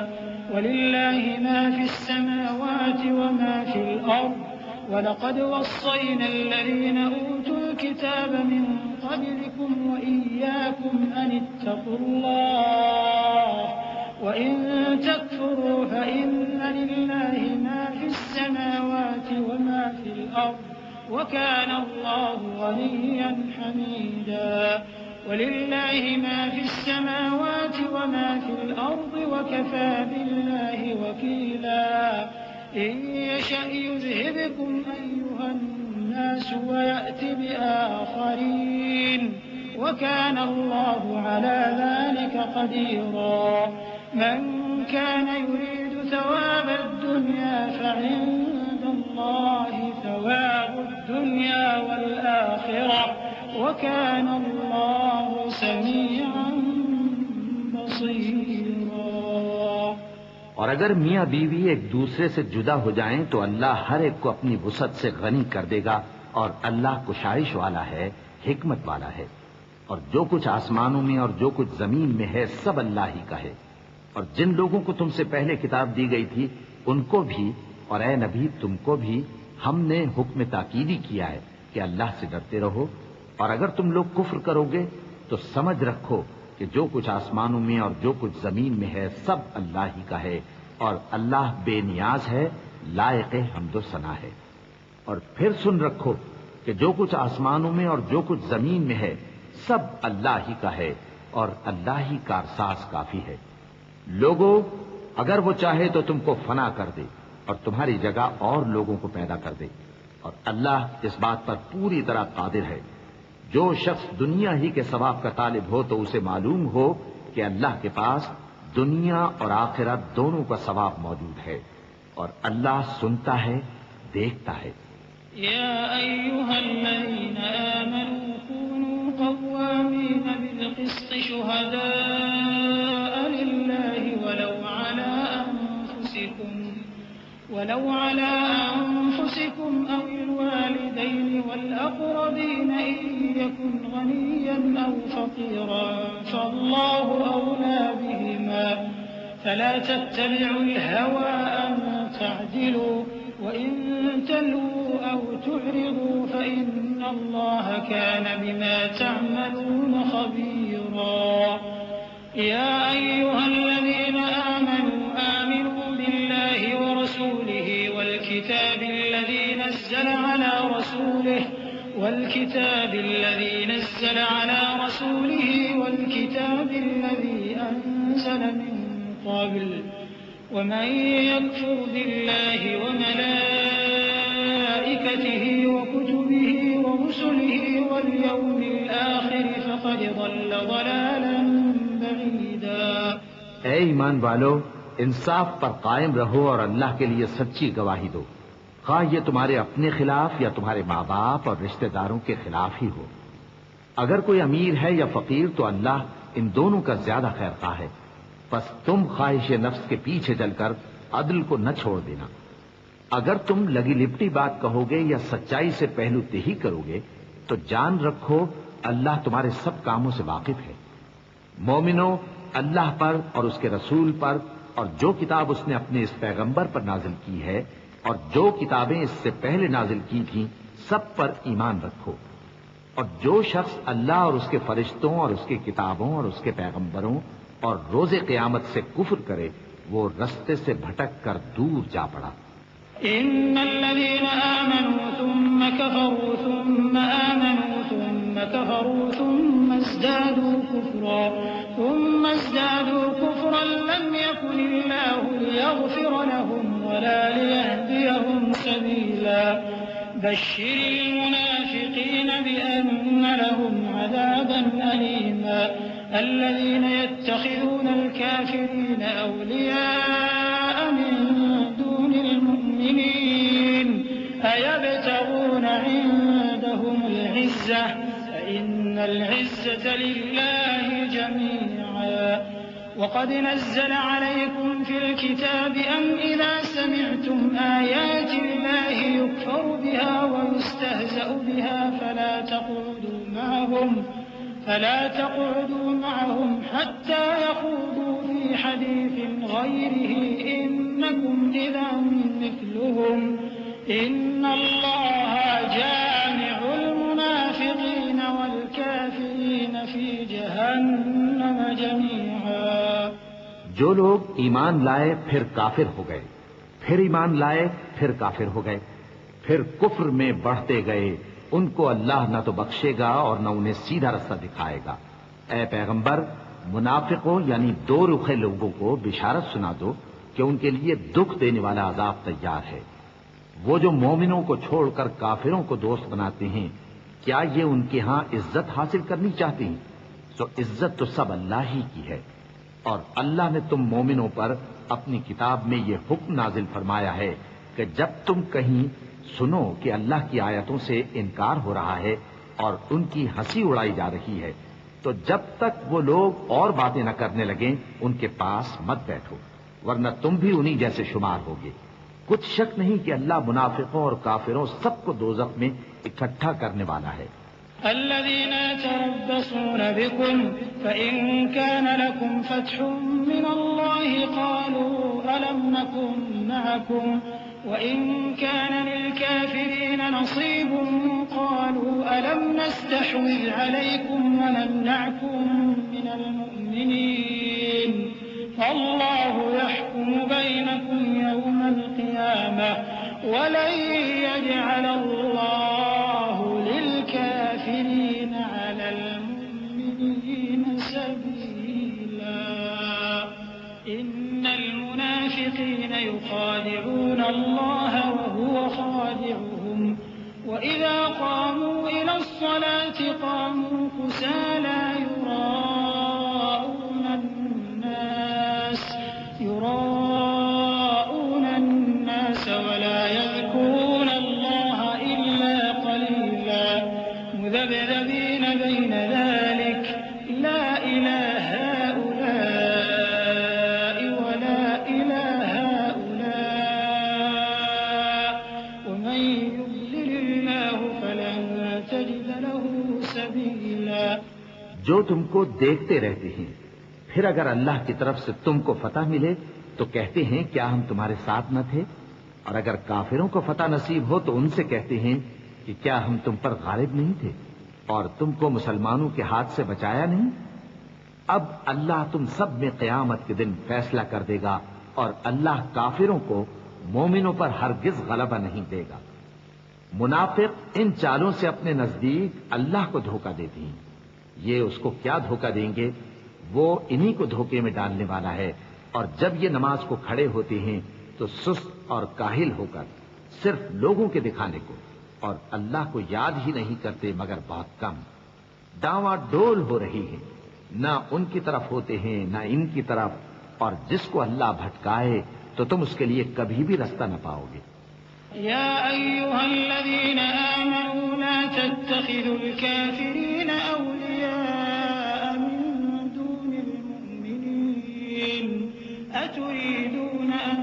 وَلِلَّهِ مَا فِي السَّمَاوَاتِ وَمَا فِي الْأَرْضِ وَلَقَدْ وَصَّيْنَا الَّذِينَ أُوتُوا الْكِتَابَ مِن قَبْلِكُمْ وَإِيَّاكُمْ أَنِ اتَّقُوا اللَّهَ وَإِن تَكْفُرُوا فَإِنَّ لِلَّهِ مَا فِي السَّمَاوَاتِ وَمَا فِي الْأَرْضِ وَكَانَ اللَّهُ غَنِيًّا حَمِيدًا وَلِلَّهِ مَا فِي السَّمَاوَاتِ وَمَا فِي الْأَرْضِ وَكَفَى بِاللَّهِ وَكِيلًا إِن يَشَأْ يُذْهِبْكُمْ أَيُّهَا النَّاسُ وَيَأْتِ بِآخَرِينَ وَكَانَ اللَّهُ عَلَى ذَلِكَ قَدِيرًا مَنْ كَانَ يُرِيدُ ثَوَابَ الدُّنْيَا فَعِندَ اللَّهِ ثَوَابُ الدُّنْيَا وَالْآخِرَةِ وَكَانَ اللَّهُ سَمِيعًا بَصِيرًا۔ اور اگر میاں بیوی ایک دوسرے سے جدا ہو جائیں تو اللہ ہر ایک کو اپنی وسعت سے غنی کر دے گا، اور اللہ کشائش والا ہے، حکمت والا ہے۔ اور جو کچھ آسمانوں میں اور جو کچھ زمین میں ہے سب اللہ ہی کا ہے۔ اور جن لوگوں کو تم سے پہلے کتاب دی گئی تھی ان کو بھی، اور اے نبی تم کو بھی، ہم نے حکم تاکیدی کیا ہے کہ اللہ سے ڈرتے رہو۔ اور اگر تم لوگ کفر کرو گے تو سمجھ رکھو کہ جو کچھ آسمانوں میں اور جو کچھ زمین میں ہے سب اللہ ہی کا ہے، اور اللہ بے نیاز ہے، لائق حمد و ثنا ہے۔ اور پھر سن رکھو کہ جو کچھ آسمانوں میں اور جو کچھ زمین میں ہے سب اللہ ہی کا ہے، اور اللہ ہی کارساز کافی ہے۔ لوگو اگر وہ چاہے تو تم کو فنا کر دے اور تمہاری جگہ اور لوگوں کو پیدا کر دے، اور اللہ اس بات پر پوری طرح قادر ہے۔ جو شخص دنیا ہی کے ثواب کا طالب ہو تو اسے معلوم ہو کہ اللہ کے پاس دنیا اور آخرت دونوں کا ثواب موجود ہے، اور اللہ سنتا ہے، دیکھتا ہے۔ يا أيها الذين آمنوا كونوا قوامين بالقسط شهداء لله ولو على أنفسكم أو الوالدين والأقربين إن يكن غنيا أو فقيرا فالله أولى بهما فلا تتبعوا الهوى أن تعدلوا وإن تلووا أو تعرضوا فإن الله كان بما تعملون خبيرا يا أيها الذين آمنوا بالله ورسوله والكتاب الذي نزل على رسوله والكتاب الذي أنزل من قبل ومن يكفر بالله وملائكته وكتبه ورسله واليوم الآخر فقد ضل ضلالا بعيدا۔ اے ایمان والو، انصاف پر قائم رہو اور اللہ کے لیے سچی گواہی دو، خواہ یہ تمہارے اپنے خلاف یا تمہارے ماں باپ اور رشتہ داروں کے خلاف ہی ہو۔ اگر کوئی امیر ہے یا فقیر تو اللہ ان دونوں کا زیادہ خیر خواہ ہے، پس تم خواہش نفس کے پیچھے چل کر عدل کو نہ چھوڑ دینا۔ اگر تم لگی لپٹی بات کہو گے یا سچائی سے پہلو تہی کرو گے تو جان رکھو اللہ تمہارے سب کاموں سے واقف ہے۔ مومنو، اللہ پر اور اس کے رسول پر اور جو کتاب اس نے اپنے اس پیغمبر پر نازل کی ہے اور جو کتابیں اس سے پہلے نازل کی تھیں سب پر ایمان رکھو۔ اور جو شخص اللہ اور اس کے فرشتوں اور اس کی کتابوں اور اس کے پیغمبروں اور روز قیامت سے کفر کرے وہ رستے سے بھٹک کر دور جا پڑا۔ إن الذين آمنوا ثم كفروا ثم آمنوا ثم كفروا ثم ازدادوا كفرا لم يكن الله ليغفر لهم ولا ليهديهم سبيلا بشر المنافقين بأن لهم عذابا أليما الذين يتخذون الكافرين أولياء من دون المؤمنين أيبتغون عندهم العزة فإن العزة لله جميعا وقد نزل عليكم في الكتاب أن إذا سمعتم آيات الله يكفر بها ويستهزأ بها فلا تقعدوا معهم حتى يخوضوا في حديث غيره إنكم إذا مثلهم إن الله جامع المنافقين والكافرين في جهنم جميعا۔ جو لوگ ایمان لائے پھر کافر ہو گئے، پھر ایمان لائے پھر کافر ہو گئے، پھر کفر میں بڑھتے گئے، ان کو اللہ نہ تو بخشے گا اور نہ انہیں سیدھا رستہ دکھائے گا۔ اے پیغمبر، منافقوں یعنی دو رخے لوگوں کو بشارت سنا دو کہ ان کے لیے دکھ دینے والا عذاب تیار ہے۔ وہ جو مومنوں کو چھوڑ کر کافروں کو دوست بناتے ہیں، کیا یہ ان کے ہاں عزت حاصل کرنی چاہتے ہیں؟ تو عزت تو سب اللہ ہی کی ہے، اور اللہ نے تم مومنوں پر اپنی کتاب میں یہ حکم نازل فرمایا ہے کہ جب تم کہیں سنو کہ اللہ کی آیتوں سے انکار ہو رہا ہے اور ان کی ہنسی اڑائی جا رہی ہے، تو جب تک وہ لوگ اور باتیں نہ کرنے لگیں ان کے پاس مت بیٹھو، ورنہ تم بھی انہی جیسے شمار ہوگے۔ کچھ شک نہیں کہ اللہ منافقوں اور کافروں سب کو دوزخ میں اکٹھا کرنے والا ہے۔ الذين يتربصون بكم فإن كان لكم فتح من الله قالوا ألم نكن معكم وإن كان للكافرين نصيب قالوا ألم نستحوذ عليكم ونمنعكم من المؤمنين فالله يحكم بينكم يوم القيامة ولن يجعل الله للكافرين على المؤمنين سبيلا إن المنافقين يخادعون الله وهو خادعهم وإذا قاموا إلى الصلاة قاموا كسالى يراءون الناس ولا يذكرون الله إلا قليلا مذبذبين بين ذلك لا إلى هؤلاء ولا إلى هؤلاء ومن يضلل الله فلن تجد له سبيلا۔ جو تم کو دیکھتے رہتے ہیں، پھر اگر اللہ کی طرف سے تم کو فتح ملے تو کہتے ہیں کیا ہم تمہارے ساتھ نہ تھے، اور اگر کافروں کو فتح نصیب ہو تو ان سے کہتے ہیں کہ کیا ہم تم پر غالب نہیں تھے اور تم کو مسلمانوں کے ہاتھ سے بچایا نہیں۔ اب اللہ تم سب میں قیامت کے دن فیصلہ کر دے گا، اور اللہ کافروں کو مومنوں پر ہرگز غلبہ نہیں دے گا۔ منافق ان چالوں سے اپنے نزدیک اللہ کو دھوکہ دیتے ہیں، یہ اس کو کیا دھوکہ دیں گے؟ وہ انہی کو دھوکے میں ڈالنے والا ہے، اور جب یہ نماز کو کھڑے ہوتے ہیں تو سست اور کاہل ہو کر صرف لوگوں کے دکھانے کو اور اللہ کو یاد ہی نہیں کرتے مگر بہت کم۔ ڈاواں ڈول ہو رہی ہے، نہ ان کی طرف ہوتے ہیں نہ ان کی طرف، اور جس کو اللہ بھٹکائے تو تم اس کے لیے کبھی بھی رستہ نہ پاؤ گے۔ يا أيها الذين آمنوا لا تتخذوا الكافرين أولياء من دون المؤمنين أتريدون أن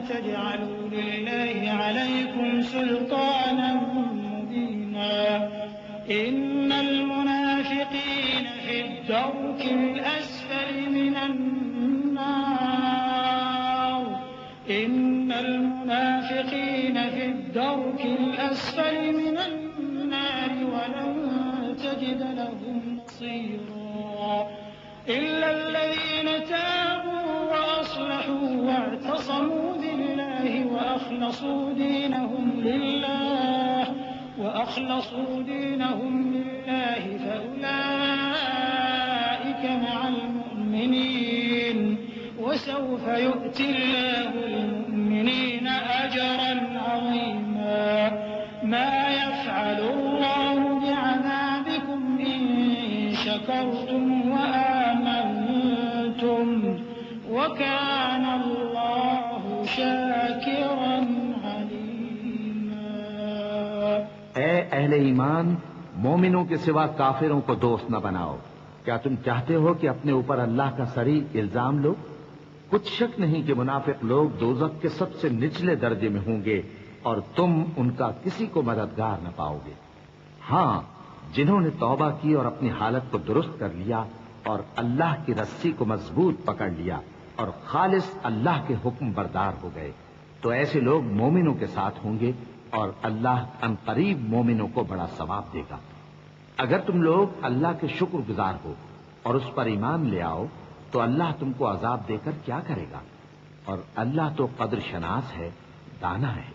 تجعلوا لله عليكم سلطانا مبينا إن المنافقين في الدرك الأسفل من النار إن المنافقين في الدرك الأسفل من النار ولن تجد لهم نصيرا إلا الذين تابوا وأصلحوا واعتصموا بالله وأخلصوا دينهم لله فأولئك مع المؤمنين وسوف يؤتي الله المؤمنين أجرا عظيما ما يفعل الله بعذابكم إن شكرتم وآمنتم وكان الله شاكرا عليما. اے اہل ایمان، مومنوں کے سوا کافروں کو دوست نہ بناؤ. کیا تم چاہتے ہو کہ اپنے اوپر اللہ کا صریح الزام لو؟ کچھ شک نہیں کہ منافق لوگ دوزخ کے سب سے نچلے درجے میں ہوں گے اور تم ان کا کسی کو مددگار نہ پاؤ گے. ہاں، جنہوں نے توبہ کی اور اپنی حالت کو درست کر لیا اور اللہ کی رسی کو مضبوط پکڑ لیا اور خالص اللہ کے حکم بردار ہو گئے، تو ایسے لوگ مومنوں کے ساتھ ہوں گے اور اللہ عنقریب مومنوں کو بڑا ثواب دے گا. اگر تم لوگ اللہ کے شکر گزار ہو اور اس پر ایمان لے آؤ تو اللہ تم کو عذاب دے کر کیا کرے گا؟ اور اللہ تو قدر شناس ہے، دانا ہے.